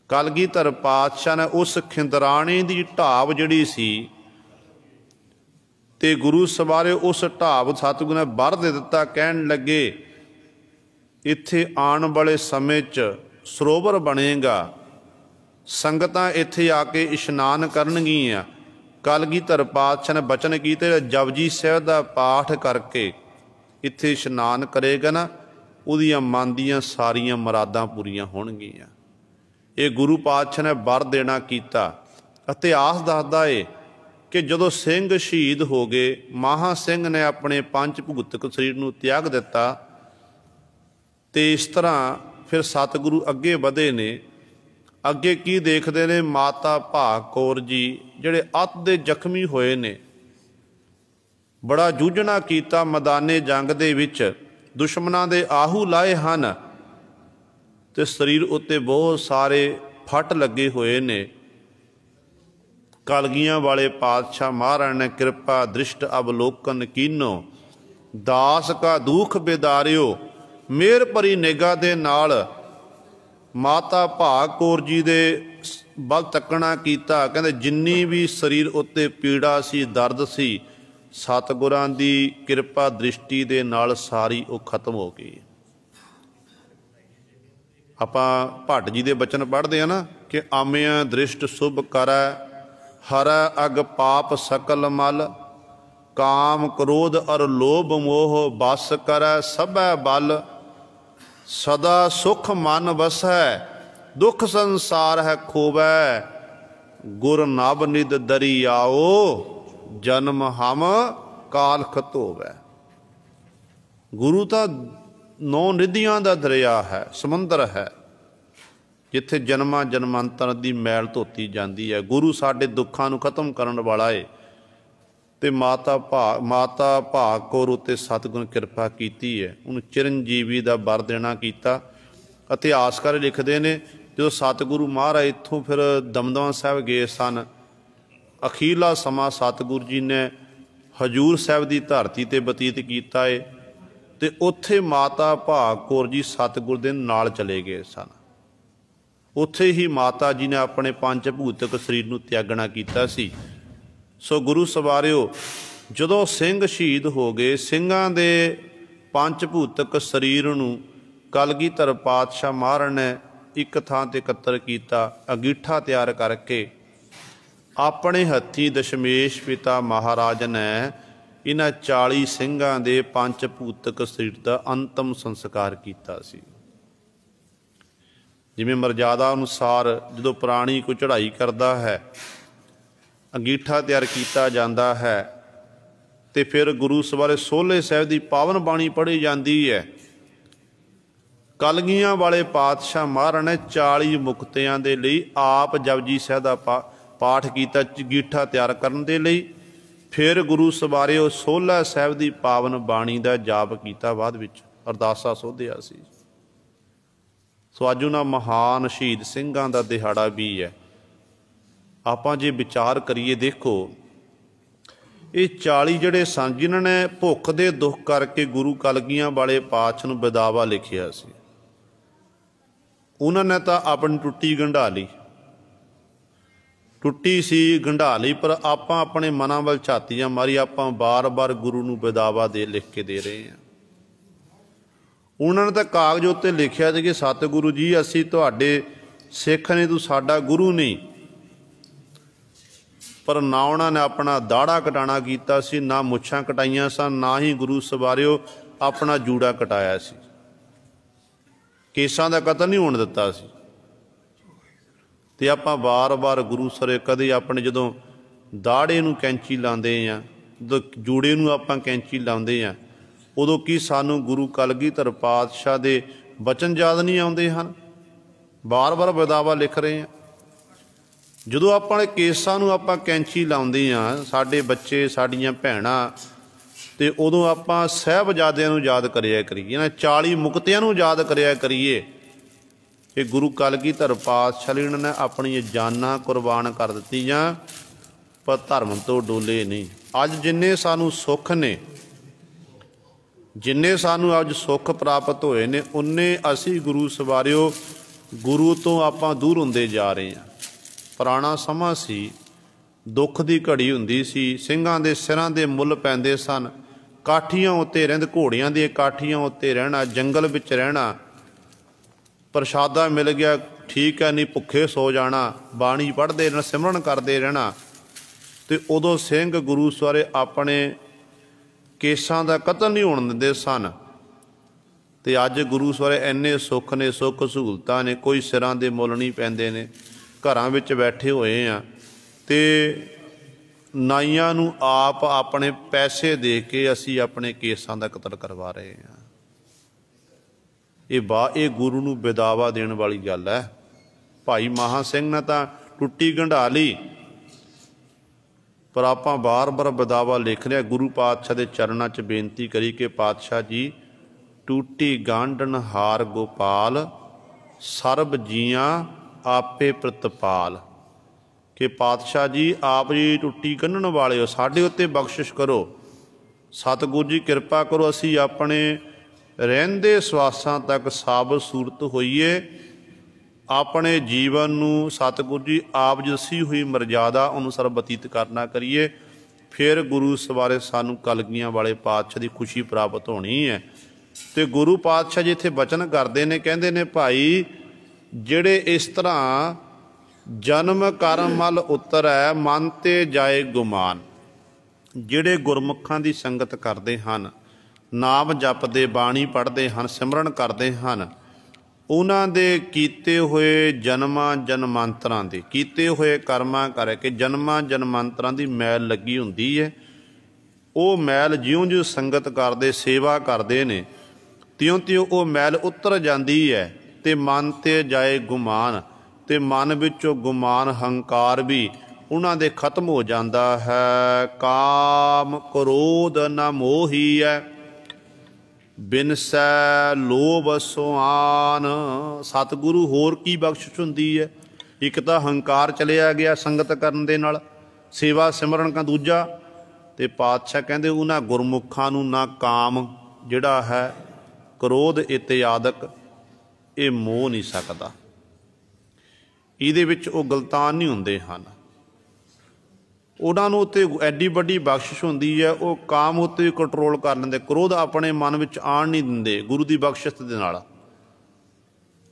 ਕਲਗੀਧਰ ਪਾਤਸ਼ਾਹ ਨੇ ਉਸ ਖਿੰਦਰਾਣੇ ਦੀ ਢਾਬ ਜਿਹੜੀ ਸੀ ਤੇ ਗੁਰੂ ਸਵਾਰੇ ਉਸ ਢਾਬ ਸਤਿਗੁਰੂ ਨੇ ਵਰ ਦੇ ਦਿੱਤਾ। ਕਹਿਣ ਲੱਗੇ ਇੱਥੇ ਆਉਣ ਵਾਲੇ ਸਮੇਂ 'ਚ ਸਰੋਵਰ ਬਣੇਗਾ, ਸੰਗਤਾਂ ਇੱਥੇ ਆ ਕੇ ਇਸ਼ਨਾਨ ਕਰਨਗੀਆਂ। ਕਲਗੀਧਰ ਪਾਤਸ਼ਾਹ ਨੇ ਬਚਨ ਕੀਤੇ, ਜਪਜੀ ਸਾਹਿਬ ਦਾ ਪਾਠ ਕਰਕੇ ਇੱਥੇ ਇਸ਼ਨਾਨ ਕਰੇਗਾ ਨਾ, ਉਹਦੀਆਂ ਮਨ ਦੀਆਂ ਸਾਰੀਆਂ ਮੁਰਾਦਾਂ ਪੂਰੀਆਂ ਹੋਣਗੀਆਂ। ਇਹ ਗੁਰੂ ਪਾਤਸ਼ਾਹ ਨੇ ਵਰ ਦੇਣਾ ਕੀਤਾ। ਇਤਿਹਾਸ ਦੱਸਦਾ ਏ ਕਿ ਜਦੋਂ ਸਿੰਘ ਸ਼ਹੀਦ ਹੋ ਗਏ, ਮਹਾਂ ਸਿੰਘ ਨੇ ਆਪਣੇ ਪੰਜ ਭੂਤਕ ਸਰੀਰ ਨੂੰ ਤਿਆਗ ਦਿੱਤਾ ਤੇ ਇਸ ਤਰ੍ਹਾਂ ਫਿਰ ਸਤਿਗੁਰੂ ਅੱਗੇ ਵਧੇ ਨੇ। ਅੱਗੇ ਕੀ ਦੇਖਦੇ ਨੇ, ਮਾਤਾ ਭਾਗ ਕੌਰ ਜੀ ਜਿਹੜੇ ਅੱਤ ਦੇ ਜ਼ਖਮੀ ਹੋਏ ਨੇ, ਬੜਾ ਜੂਝਣਾ ਕੀਤਾ ਮੈਦਾਨੇ ਜੰਗ ਦੇ ਵਿੱਚ, ਦੁਸ਼ਮਣਾਂ ਦੇ ਆਹੂ ਲਾਏ ਹਨ ਤੇ ਸਰੀਰ ਉੱਤੇ ਬਹੁਤ ਸਾਰੇ ਫੱਟ ਲੱਗੇ ਹੋਏ ਨੇ। ਕਲਗੀਆਂ ਵਾਲੇ ਪਾਤਸ਼ਾਹ ਮਹਾਰਾਜ ਨੇ ਕਿਰਪਾ ਦ੍ਰਿਸ਼ਟ ਅਵਲੋਕਨ ਕੀਨੋ, ਦਾਸ ਕਾ ਦੁੱਖ ਬਿਦਾਰਿਓ, ਮਿਹਰ ਭਰੀ ਨਿਗਾਹ ਦੇ ਨਾਲ ਮਾਤਾ ਭਾਗ ਕੌਰ ਜੀ ਦੇ ਵੱਲ ਤੱਕਣਾ ਕੀਤਾ। ਕਹਿੰਦੇ ਜਿੰਨੀ ਵੀ ਸਰੀਰ ਉੱਤੇ ਪੀੜਾ ਸੀ, ਦਰਦ ਸੀ, ਸਤਿਗੁਰਾਂ ਦੀ ਕਿਰਪਾ ਦ੍ਰਿਸ਼ਟੀ ਦੇ ਨਾਲ ਸਾਰੀ ਉਹ ਖਤਮ ਹੋ ਗਈ। ਆਪਾਂ ਭੱਟ ਜੀ ਦੇ ਬਚਨ ਪੜ੍ਹਦੇ ਆ ਨਾ ਕਿ ਆਮਿਆਂ ਦ੍ਰਿਸ਼ਟ ਸੁਭ ਕਰੈ, ਹਰੈ ਅਗ ਪਾਪ ਸਕਲ ਮਲ, ਕਾਮ ਕ੍ਰੋਧ ਅਰ ਲੋਭ ਮੋਹ ਬਸ ਕਰੈ ਸਭੈ ਬਲ, ਸਦਾ ਸੁਖ ਮਨ ਵਸੈ, ਦੁਖ ਸੰਸਾਰ ਹੈ ਖੋਵੈ, ਗੁਰ ਨਭ ਨਿਦ ਦਰਿਆਓ, ਜਨਮ ਹਮ ਕਾਲਖ ਧੋਵੈ। ਗੁਰੂ ਤਾਂ 9 ਨਿਧੀਆਂ ਦਾ ਦਰਿਆ ਹੈ, ਸਮੁੰਦਰ ਹੈ, ਜਿੱਥੇ ਜਨਮਾਂ ਜਨਮਾਂਤਰ ਦੀ ਮੈਲ ਧੋਤੀ ਜਾਂਦੀ ਹੈ। ਗੁਰੂ ਸਾਡੇ ਦੁੱਖਾਂ ਨੂੰ ਖਤਮ ਕਰਨ ਵਾਲਾ ਏ। ਤੇ ਮਾਤਾ ਭਾਗ ਕੌਰ ਉੱਤੇ ਸਤਿਗੁਰੂ ਨੇ ਕਿਰਪਾ ਕੀਤੀ ਹੈ, ਉਹਨੂੰ ਚਿਰੰਜੀਵੀ ਦਾ ਵਰ ਦੇਣਾ ਕੀਤਾ। ਇਤਿਹਾਸਕਾਰ ਲਿਖਦੇ ਨੇ ਜਦੋਂ ਸਤਿਗੁਰੂ ਮਹਾਰਾਜ ਇੱਥੋਂ ਫਿਰ ਦਮਦਮਾ ਸਾਹਿਬ ਗਏ ਸਨ, ਅਖੀਰਲਾ ਸਮਾਂ ਸਤਿਗੁਰੂ ਜੀ ਨੇ ਹਜੂਰ ਸਾਹਿਬ ਦੀ ਧਰਤੀ 'ਤੇ ਬਤੀਤ ਕੀਤਾ ਏ ਤੇ ਉੱਥੇ ਮਾਤਾ ਭਾਗ ਕੌਰ ਜੀ ਸਤਿਗੁਰੂ ਦੇ ਨਾਲ ਚਲੇ ਗਏ ਸਨ। ਉੱਥੇ ਹੀ ਮਾਤਾ ਜੀ ਨੇ ਆਪਣੇ ਪੰਜ ਭੂਤਕ ਸਰੀਰ ਨੂੰ ਤਿਆਗਣਾ ਕੀਤਾ ਸੀ। ਸੋ ਗੁਰੂ ਸਵਾਰਿਓ, ਜਦੋਂ ਸਿੰਘ ਸ਼ਹੀਦ ਹੋ ਗਏ, ਸਿੰਘਾਂ ਦੇ ਪੰਜ ਭੂਤਕ ਸਰੀਰ ਨੂੰ ਕਲਗੀਧਰ ਪਾਤਸ਼ਾਹ ਮਹਾਰਾਜ ਨੇ ਇੱਕ ਥਾਂ 'ਤੇ ਇਕੱਤਰ ਕੀਤਾ। ਅੰਗੀਠਾ ਤਿਆਰ ਕਰਕੇ ਆਪਣੇ ਹੱਥੀਂ ਦਸ਼ਮੇਸ਼ ਪਿਤਾ ਮਹਾਰਾਜ ਨੇ ਇਹਨਾਂ 40 ਸਿੰਘਾਂ ਦੇ ਪੰਜ ਭੂਤਕ ਸਰੀਰ ਦਾ ਅੰਤਮ ਸੰਸਕਾਰ ਕੀਤਾ ਸੀ। ਜਿਵੇਂ ਮਰਜ਼ਾਦਾ ਅਨੁਸਾਰ ਜਦੋਂ ਪ੍ਰਾਣੀ ਕੋਈ ਚੜ੍ਹਾਈ ਕਰਦਾ ਹੈ, ਅੰਗੀਠਾ ਤਿਆਰ ਕੀਤਾ ਜਾਂਦਾ ਹੈ ਤੇ ਫਿਰ ਗੁਰੂ ਸਵਾਰੇ ਸੋਹਲੇ ਸਾਹਿਬ ਦੀ ਪਾਵਨ ਬਾਣੀ ਪੜ੍ਹੀ ਜਾਂਦੀ ਹੈ। ਕਲਗੀਆਂ ਵਾਲੇ ਪਾਤਸ਼ਾਹ ਮਹਾਰਾਜ ਨੇ 40 ਮੁਕਤਿਆਂ ਦੇ ਲਈ ਆਪ ਜਪਜੀ ਸਾਹਿਬ ਦਾ ਪਾਠ ਕੀਤਾ ਅੰਗੀਠਾ ਤਿਆਰ ਕਰਨ ਦੇ ਲਈ। ਫਿਰ ਗੁਰੂ ਸਵਾਰੇ ਉਹ ਸੋਹਲਾ ਸਾਹਿਬ ਦੀ ਪਾਵਨ ਬਾਣੀ ਦਾ ਜਾਪ ਕੀਤਾ, ਬਾਅਦ ਵਿੱਚ ਅਰਦਾਸਾ ਸੋਧਿਆ ਸੀ। ਸੋ ਅੱਜ ਉਹਨਾਂ ਮਹਾਨ ਸ਼ਹੀਦ ਸਿੰਘਾਂ ਦਾ ਦਿਹਾੜਾ ਵੀ ਹੈ। ਆਪਾਂ ਜੇ ਵਿਚਾਰ ਕਰੀਏ, ਦੇਖੋ ਇਹ 40 ਜਿਹੜੇ ਸਨ ਜਿਨ੍ਹਾਂ ਨੇ ਭੁੱਖ ਦੇ ਦੁੱਖ ਕਰਕੇ ਗੁਰੂ ਕਲਗੀਆਂ ਵਾਲੇ ਪਾਤਸ਼ਾਹ ਨੂੰ ਵਿਦਾਵਾ ਲਿਖਿਆ ਸੀ, ਉਹਨਾਂ ਨੇ ਤਾਂ ਆਪਣੀ ਟੁੱਟੀ ਗੰਢਾ ਲਈ, ਟੁੱਟੀ ਸੀ ਗੰਢਾ ਲਈ, ਪਰ ਆਪਾਂ ਆਪਣੇ ਮਨਾਂ ਵੱਲ ਝਾਤੀਆਂ ਮਾਰੀ, ਆਪਾਂ ਬਾਰ-ਬਾਰ ਗੁਰੂ ਨੂੰ ਵਿਦਾਵਾ ਲਿਖ ਕੇ ਦੇ ਰਹੇ ਹਾਂ। ਉਹਨਾਂ ਨੇ ਤਾਂ ਕਾਗਜ਼ ਉੱਤੇ ਲਿਖਿਆ ਸੀ ਕਿ ਸਤਿਗੁਰੂ ਜੀ ਅਸੀਂ ਤੁਹਾਡੇ सिख ने तू साडा गुरु नहीं, पर ना उन्होंने अपना दाड़ा कटाना कीता सी, ना मुछां कटाइयां सन, ना ही गुरु सवारिओ अपना जूड़ा कटाया सी। केसां दा कतल नहीं होण दिता सी। ते आपां बार बार गुरु सरे कदे अपने जदों दाड़े नूं कैंची लांदे आ, जदों जूड़े नूं आपां कैंची लाउंदे आ, उदों की सानूं गुरु कलगीधर पातशाह दे बचन याद नहीं आउंदे हन? बार बार बिदावा लिख रहे हैं। ਜਦੋਂ ਆਪਾਂ ਕੇਸਾਂ ਨੂੰ ਆਪਾਂ ਕੈਂਚੀ ਲਾਉਂਦੇ ਹਾਂ, ਸਾਡੇ ਬੱਚੇ ਸਾਡੀਆਂ ਭੈਣਾਂ, ਤੇ ਉਦੋਂ ਆਪਾਂ ਸਾਹਿਬਜ਼ਾਦਿਆਂ ਨੂੰ ਯਾਦ ਕਰਿਆ ਕਰੀਏ ਨਾ, 40 ਮੁਕਤਿਆਂ ਨੂੰ ਯਾਦ ਕਰਿਆ ਕਰੀਏ ਕਿ ਗੁਰੂ ਕਲਗੀਧਰ ਪਾਤਸ਼ਾਹ ਲਈ ਉਹਨਾਂ ਨੇ ਆਪਣੀਆਂ ਜਾਨਾਂ ਕੁਰਬਾਨ ਕਰ ਦਿੱਤੀਆਂ, ਪਰ ਧਰਮ ਤੋਂ ਡੋਲੇ ਨਹੀਂ। ਅੱਜ ਜਿੰਨੇ ਸਾਨੂੰ ਸੁੱਖ ਨੇ, ਜਿੰਨੇ ਸਾਨੂੰ ਅੱਜ ਸੁੱਖ ਪ੍ਰਾਪਤ ਹੋਏ ਨੇ, ਉਨੇ ਅਸੀਂ ਗੁਰੂ ਸਵਾਰਿਓ ਗੁਰੂ ਤੋਂ ਆਪਾਂ ਦੂਰ ਹੁੰਦੇ ਜਾ ਰਹੇ ਹਾਂ। ਪੁਰਾਣਾ ਸਮਾਂ ਸੀ, ਦੁੱਖ ਦੀ ਘੜੀ ਹੁੰਦੀ ਸੀ, ਸਿੰਘਾਂ ਦੇ ਸਿਰਾਂ ਦੇ ਮੁੱਲ ਪੈਂਦੇ ਸਨ, ਕਾਠੀਆਂ ਉੱਤੇ ਰਹਿੰਦ, ਘੋੜਿਆਂ ਦੀਆਂ ਕਾਠੀਆਂ ਉੱਤੇ ਰਹਿਣਾ, ਜੰਗਲ ਵਿੱਚ ਰਹਿਣਾ, ਪ੍ਰਸ਼ਾਦਾ ਮਿਲ ਗਿਆ ਠੀਕ ਹੈ, ਨਹੀਂ ਭੁੱਖੇ ਸੋ ਜਾਣਾ, ਬਾਣੀ ਪੜ੍ਹਦੇ ਰਹਿਣਾ, ਸਿਮਰਨ ਕਰਦੇ ਰਹਿਣਾ। ਤੇ ਉਦੋਂ ਸਿੰਘ ਗੁਰੂ ਸਵਾਰੇ ਆਪਣੇ ਕੇਸਾਂ ਦਾ ਕਤਲ ਨਹੀਂ ਹੋਣ ਦਿੰਦੇ ਸਨ। ਤੇ ਅੱਜ ਗੁਰੂ ਸਵਾਰੇ ਇੰਨੇ ਸੁੱਖ ਨੇ, ਸੁੱਖ ਸਹੂਲਤਾਂ ਨੇ, ਕੋਈ ਸਿਰਾਂ ਦੇ ਮੁੱਲ ਨਹੀਂ ਪੈਂਦੇ ਨੇ, ਘਰਾਂ ਵਿੱਚ ਬੈਠੇ ਹੋਏ ਆ, ਤੇ ਨਾਈਆਂ ਨੂੰ ਆਪ ਆਪਣੇ ਪੈਸੇ ਦੇ ਕੇ ਅਸੀਂ ਆਪਣੇ ਕੇਸਾਂ ਦਾ ਕਤਲ ਕਰਵਾ ਰਹੇ ਹਾਂ। ਇਹ ਗੁਰੂ ਨੂੰ ਬਿਦਾਵਾ ਦੇਣ ਵਾਲੀ ਗੱਲ ਹੈ। ਭਾਈ ਮਹਾਂ ਸਿੰਘ ਨੇ ਤਾਂ ਟੁੱਟੀ ਗੰਢਾ ਲਈ, ਪਰ ਆਪਾਂ ਬਾਰ ਬਾਰ ਬਿਦਾਵਾ ਲਿਖ ਰਿਹਾ। ਗੁਰੂ ਪਾਤਸ਼ਾਹ ਦੇ ਚਰਨਾਂ 'ਚ ਬੇਨਤੀ ਕਰੀ ਕਿ ਪਾਤਸ਼ਾਹ ਜੀ, ਟੂਟੀ ਗਾਂਢਣ ਹਾਰ ਗੋਪਾਲ, ਸਰਬ ਜੀਆਂ ਆਪੇ ਪ੍ਰਤਪਾਲ, ਕਿ ਪਾਤਸ਼ਾਹ ਜੀ ਆਪ ਜੀ ਟੁੱਟੀ ਗੰਢਣ ਵਾਲੇ ਹੋ, ਸਾਡੇ ਉੱਤੇ ਬਖਸ਼ਿਸ਼ ਕਰੋ, ਸਤਿਗੁਰੂ ਜੀ ਕਿਰਪਾ ਕਰੋ, ਅਸੀਂ ਆਪਣੇ ਰਹਿੰਦੇ ਸਵਾਸਾਂ ਤੱਕ ਸਾਬਤ ਸੂਰਤ ਹੋਈਏ, ਆਪਣੇ ਜੀਵਨ ਨੂੰ ਸਤਿਗੁਰੂ ਜੀ ਆਪ ਜੀ ਦੱਸੀ ਹੋਈ ਮਰਜ਼ਾਦਾ ਅਨੁਸਾਰ ਬਤੀਤ ਕਰਨਾ ਕਰੀਏ, ਫਿਰ ਗੁਰੂ ਸਵਾਰੇ ਸਾਨੂੰ ਕਲਗੀਆਂ ਵਾਲੇ ਪਾਤਸ਼ਾਹ ਦੀ ਖੁਸ਼ੀ ਪ੍ਰਾਪਤ ਹੋਣੀ ਹੈ। ਤੇ ਗੁਰੂ ਪਾਤਸ਼ਾਹ ਜੀ ਇੱਥੇ ਬਚਨ ਕਰਦੇ ਨੇ, ਕਹਿੰਦੇ ਨੇ ਭਾਈ ਜਿਹੜੇ ਇਸ ਤਰ੍ਹਾਂ ਜਨਮ ਕਰਮ ਮਲ ਉਤਰੈ, ਮਨ ਤੇ ਜਾਏ ਗੁਮਾਨ, ਜਿਹੜੇ ਗੁਰਮੁਖਾਂ ਦੀ ਸੰਗਤ ਕਰਦੇ ਹਨ, ਨਾਮ ਜਪਦੇ, ਬਾਣੀ ਪੜ੍ਹਦੇ ਹਨ, ਸਿਮਰਨ ਕਰਦੇ ਹਨ, ਉਹਨਾਂ ਦੇ ਕੀਤੇ ਹੋਏ ਜਨਮਾਂ ਜਨਮਾਂਤਰਾਂ ਦੇ ਕੀਤੇ ਹੋਏ ਕਰਮਾਂ ਕਰਕੇ ਜਨਮਾਂ ਜਨਮਾਂਤਰਾਂ ਦੀ ਮੈਲ ਲੱਗੀ ਹੁੰਦੀ ਹੈ। ਉਹ ਮੈਲ ਜਿਉਂ-ਜਿਉਂ ਸੰਗਤ ਕਰਦੇ, ਸੇਵਾ ਕਰਦੇ ਨੇ, ਤਿਉਂ-ਤਿਉਂ ਉਹ ਮੈਲ ਉਤਰ ਜਾਂਦੀ ਹੈ। ਤੇ ਮਨ ਤੇ ਜਾਏ ਗੁਮਾਨ, ਤੇ ਮਨ ਵਿੱਚੋਂ ਗੁਮਾਨ, ਹੰਕਾਰ ਵੀ ਉਹਨਾਂ ਦੇ ਖਤਮ ਹੋ ਜਾਂਦਾ ਹੈ। ਕਾਮ ਕ੍ਰੋਧ ਨ ਮੋਹੀ ਹੈ, ਬਿਨਸੈ ਲੋਭ ਸੁਆਨ। ਸਤਿਗੁਰੂ ਹੋਰ ਕੀ ਬਖਸ਼ਿਸ਼ ਹੁੰਦੀ ਹੈ? ਇੱਕ ਤਾਂ ਹੰਕਾਰ ਚਲਿਆ ਗਿਆ ਸੰਗਤ ਕਰਨ ਦੇ ਨਾਲ, ਸੇਵਾ ਸਿਮਰਨ ਕਾ ਦੂਜਾ। ਤੇ ਪਾਤਸ਼ਾਹ ਕਹਿੰਦੇ ਉਹਨਾਂ ਗੁਰਮੁਖਾਂ ਨੂੰ ਨਾ ਕਾਮ ਜਿਹੜਾ ਹੈ, ਕ੍ਰੋਧ ਇਤਿਆਦਿਕ, ਇਹ ਮੋਹ ਨਹੀਂ ਸਕਦਾ, ਇਹਦੇ ਵਿੱਚ ਉਹ ਗਲਤਾਨ ਨਹੀਂ ਹੁੰਦੇ ਹਨ। ਉਹਨਾਂ ਨੂੰ ਉੱਤੇ ਐਡੀ ਵੱਡੀ ਬਖਸ਼ਿਸ਼ ਹੁੰਦੀ ਹੈ, ਉਹ ਕਾਮ ਉੱਤੇ ਕੰਟਰੋਲ ਕਰ ਲੈਂਦੇ, ਕ੍ਰੋਧ ਆਪਣੇ ਮਨ ਵਿੱਚ ਆਉਣ ਨਹੀਂ ਦਿੰਦੇ ਗੁਰੂ ਦੀ ਬਖਸ਼ਿਸ਼ ਦੇ ਨਾਲ।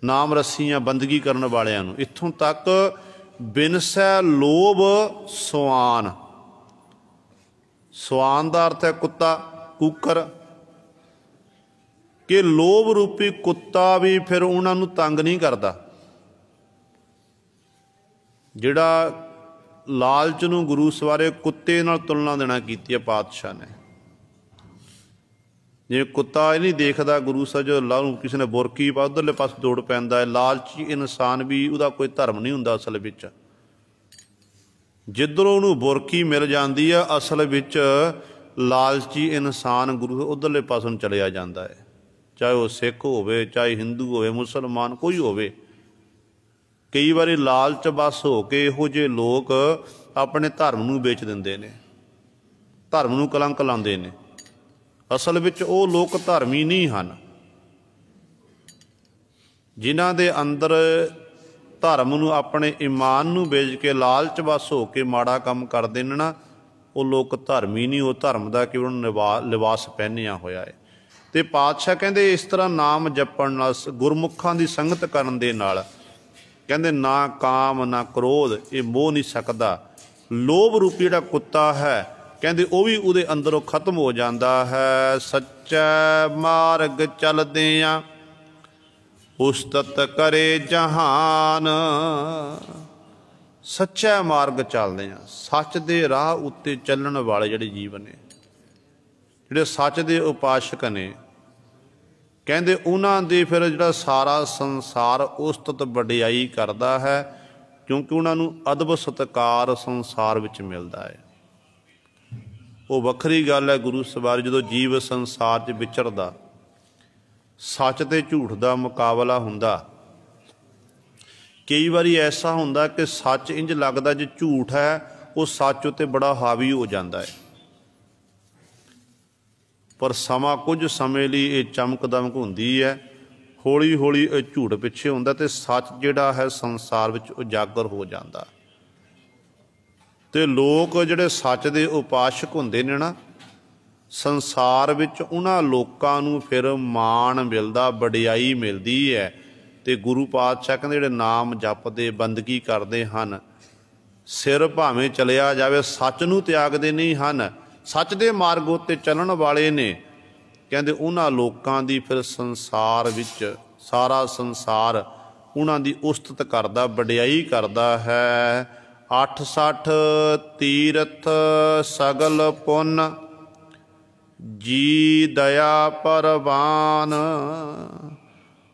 ਨਾਮ ਰੱਸੀਆਂ ਬੰਦਗੀ ਕਰਨ ਵਾਲਿਆਂ ਨੂੰ, ਇੱਥੋਂ ਤੱਕ ਬਿਨਸੈ ਲੋਭ ਸੁਆਨ। ਸੁਆਨ ਦਾ ਅਰਥ ਹੈ ਕੁੱਤਾ, ਕੂਕਰ, ਕਿ ਲੋਭ ਰੂਪੀ ਕੁੱਤਾ ਵੀ ਫਿਰ ਉਹਨਾਂ ਨੂੰ ਤੰਗ ਨਹੀਂ ਕਰਦਾ। ਜਿਹੜਾ ਲਾਲਚ ਨੂੰ ਗੁਰੂ ਸਵਾਰੇ ਕੁੱਤੇ ਨਾਲ ਤੁਲਨਾ ਦੇਣਾ ਕੀਤੀ ਹੈ ਪਾਤਸ਼ਾਹ ਨੇ। ਜਿਵੇਂ ਕੁੱਤਾ ਇਹ ਨਹੀਂ ਦੇਖਦਾ ਗੁਰੂ ਸਾਹਿਬ, ਜੋ ਅੱਲਾਹ ਨੂੰ ਕਿਸੇ ਨੇ ਬੁਰਕੀ ਪਾ ਉੱਧਰਲੇ ਪਾਸੇ ਦੌੜ ਪੈਂਦਾ ਹੈ। ਲਾਲਚੀ ਇਨਸਾਨ ਵੀ, ਉਹਦਾ ਕੋਈ ਧਰਮ ਨਹੀਂ ਹੁੰਦਾ ਅਸਲ ਵਿੱਚ। ਜਿੱਧਰੋਂ ਉਹਨੂੰ ਬੁਰਕੀ ਮਿਲ ਜਾਂਦੀ ਹੈ, ਅਸਲ ਵਿੱਚ ਲਾਲਚੀ ਇਨਸਾਨ ਗੁਰੂ ਉੱਧਰਲੇ ਪਾਸੇ ਨੂੰ ਚਲਿਆ ਜਾਂਦਾ ਹੈ। ਚਾਹੇ ਉਹ ਸਿੱਖ ਹੋਵੇ, ਚਾਹੇ ਹਿੰਦੂ ਹੋਵੇ, ਮੁਸਲਮਾਨ ਕੋਈ ਹੋਵੇ। ਕਈ ਵਾਰੀ ਲਾਲਚ ਬਸ ਹੋ ਕੇ ਇਹੋ ਜਿਹੇ ਲੋਕ ਆਪਣੇ ਧਰਮ ਨੂੰ ਵੇਚ ਦਿੰਦੇ ਨੇ, ਧਰਮ ਨੂੰ ਕਲੰਕ ਲਾਉਂਦੇ ਨੇ। ਅਸਲ ਵਿੱਚ ਉਹ ਲੋਕ ਧਰਮੀ ਨਹੀਂ ਹਨ। ਜਿਨ੍ਹਾਂ ਦੇ ਅੰਦਰ ਧਰਮ ਨੂੰ, ਆਪਣੇ ਈਮਾਨ ਨੂੰ ਵੇਚ ਕੇ ਲਾਲਚ ਬਸ ਹੋ ਕੇ ਮਾੜਾ ਕੰਮ ਕਰਦੇ ਨੇ ਨਾ, ਉਹ ਲੋਕ ਧਰਮੀ ਨਹੀਂ, ਉਹ ਧਰਮ ਦਾ ਕੇਵਲ ਲਿਬਾਸ ਪਹਿਨਿਆ ਹੋਇਆ ਹੈ। ਤੇ ਪਾਤਸ਼ਾਹ ਕਹਿੰਦੇ ਇਸ ਤਰ੍ਹਾਂ ਨਾਮ ਜਪਣ ਨਾਲ, ਗੁਰਮੁਖਾਂ ਦੀ ਸੰਗਤ ਕਰਨ ਦੇ ਨਾਲ ਕਹਿੰਦੇ ਨਾ ਕਾਮ ਨਾ ਕ੍ਰੋਧ, ਇਹ ਮੋਹ ਨਹੀਂ ਸਕਦਾ। ਲੋਭ ਰੂਪੀ ਜਿਹੜਾ ਕੁੱਤਾ ਹੈ ਕਹਿੰਦੇ ਉਹ ਵੀ ਉਹਦੇ ਅੰਦਰੋਂ ਖਤਮ ਹੋ ਜਾਂਦਾ ਹੈ। ਸੱਚਾ ਮਾਰਗ ਚੱਲਦਿਆਂ ਉਸਤਤ ਕਰੇ ਜਹਾਨ। ਸੱਚਾ ਮਾਰਗ ਚੱਲਦੇ ਆ, ਸੱਚ ਦੇ ਰਾਹ ਉੱਤੇ ਚੱਲਣ ਵਾਲੇ ਜਿਹੜੇ ਜੀਵ ਨੇ, ਜਿਹੜੇ ਸੱਚ ਦੇ ਉਪਾਸ਼ਕ ਨੇ, ਕਹਿੰਦੇ ਉਹਨਾਂ ਦੇ ਫਿਰ ਜਿਹੜਾ ਸਾਰਾ ਸੰਸਾਰ ਉਸਤਤ ਵਡਿਆਈ ਕਰਦਾ ਹੈ, ਕਿਉਂਕਿ ਉਹਨਾਂ ਨੂੰ ਅਦਬ ਸਤਿਕਾਰ ਸੰਸਾਰ ਵਿੱਚ ਮਿਲਦਾ ਹੈ। ਉਹ ਵੱਖਰੀ ਗੱਲ ਹੈ ਗੁਰੂ ਸਵਾਰੀ, ਜਦੋਂ ਜੀਵ ਸੰਸਾਰ 'ਚ ਵਿਚਰਦਾ, ਸੱਚ ਤੇ ਝੂਠ ਦਾ ਮੁਕਾਬਲਾ ਹੁੰਦਾ। ਕਈ ਵਾਰੀ ਐਸਾ ਹੁੰਦਾ ਕਿ ਸੱਚ ਇੰਝ ਲੱਗਦਾ ਜੇ ਝੂਠ ਹੈ ਉਹ ਸੱਚ ਉੱਤੇ ਬੜਾ ਹਾਵੀ ਹੋ ਜਾਂਦਾ ਹੈ, ਪਰ ਸਮਾਂ ਕੁਝ ਸਮੇਂ ਲਈ ਇਹ ਚਮਕ ਦਮਕ ਹੁੰਦੀ ਹੈ, ਹੌਲੀ ਹੌਲੀ ਇਹ ਝੂਠ ਪਿੱਛੇ ਹੁੰਦਾ ਅਤੇ ਸੱਚ ਜਿਹੜਾ ਹੈ ਸੰਸਾਰ ਵਿੱਚ ਉਜਾਗਰ ਹੋ ਜਾਂਦਾ। ਅਤੇ ਲੋਕ ਜਿਹੜੇ ਸੱਚ ਦੇ ਉਪਾਸ਼ਕ ਹੁੰਦੇ ਨੇ ਨਾ, ਸੰਸਾਰ ਵਿੱਚ ਉਹਨਾਂ ਲੋਕਾਂ ਨੂੰ ਫਿਰ ਮਾਣ ਮਿਲਦਾ, ਵਡਿਆਈ ਮਿਲਦੀ ਹੈ। ਅਤੇ ਗੁਰੂ ਪਾਤਸ਼ਾਹ ਕਹਿੰਦੇ ਜਿਹੜੇ ਨਾਮ ਜਪਦੇ, ਬੰਦਗੀ ਕਰਦੇ ਹਨ, ਸਿਰ ਭਾਵੇਂ ਚਲਿਆ ਜਾਵੇ ਸੱਚ ਨੂੰ ਤਿਆਗਦੇ ਨਹੀਂ ਹਨ, ਸੱਚ ਦੇ ਮਾਰਗ ਉੱਤੇ ਚੱਲਣ ਵਾਲੇ ਨੇ। ਕਹਿੰਦੇ ਉਹਨਾਂ ਲੋਕਾਂ ਦੀ ਫਿਰ ਸੰਸਾਰ ਵਿੱਚ ਸਾਰਾ ਸੰਸਾਰ ਉਹਨਾਂ ਦੀ ਉਸਤਤ ਕਰਦਾ, ਵਡਿਆਈ ਕਰਦਾ ਹੈ। 68 ਤੀਰਥ ਸਗਲ ਪੁੰਨ ਜੀ ਦਇਆ ਪਰਵਾਨ।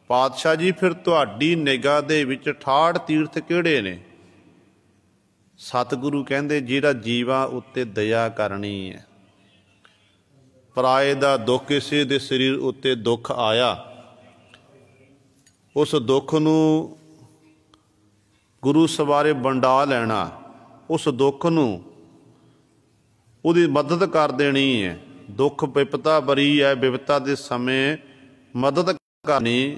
ਪਾਤਸ਼ਾਹ ਜੀ ਫਿਰ ਤੁਹਾਡੀ ਨਿਗਾਹ ਦੇ ਵਿੱਚ 68 ਤੀਰਥ ਕਿਹੜੇ ਨੇ? ਸਤਿਗੁਰੂ ਕਹਿੰਦੇ ਜਿਹੜਾ ਜੀਵਾਂ ਉੱਤੇ ਦਇਆ ਕਰਨੀ ਹੈ। ਪਰਾਏ ਦਾ ਦੁੱਖ, ਕਿਸੇ ਦੇ ਸਰੀਰ ਉੱਤੇ ਦੁੱਖ ਆਇਆ, ਉਸ ਦੁੱਖ ਨੂੰ ਗੁਰੂ ਸਵਾਰੇ ਵੰਡਾ ਲੈਣਾ, ਉਸ ਦੁੱਖ ਨੂੰ ਉਹਦੀ ਮਦਦ ਕਰ ਦੇਣੀ ਹੈ। ਦੁੱਖ ਵਿਪਤਾ ਬਰੀ ਹੈ, ਵਿਪਤਾ ਦੇ ਸਮੇਂ ਮਦਦ ਕਰਨੀ।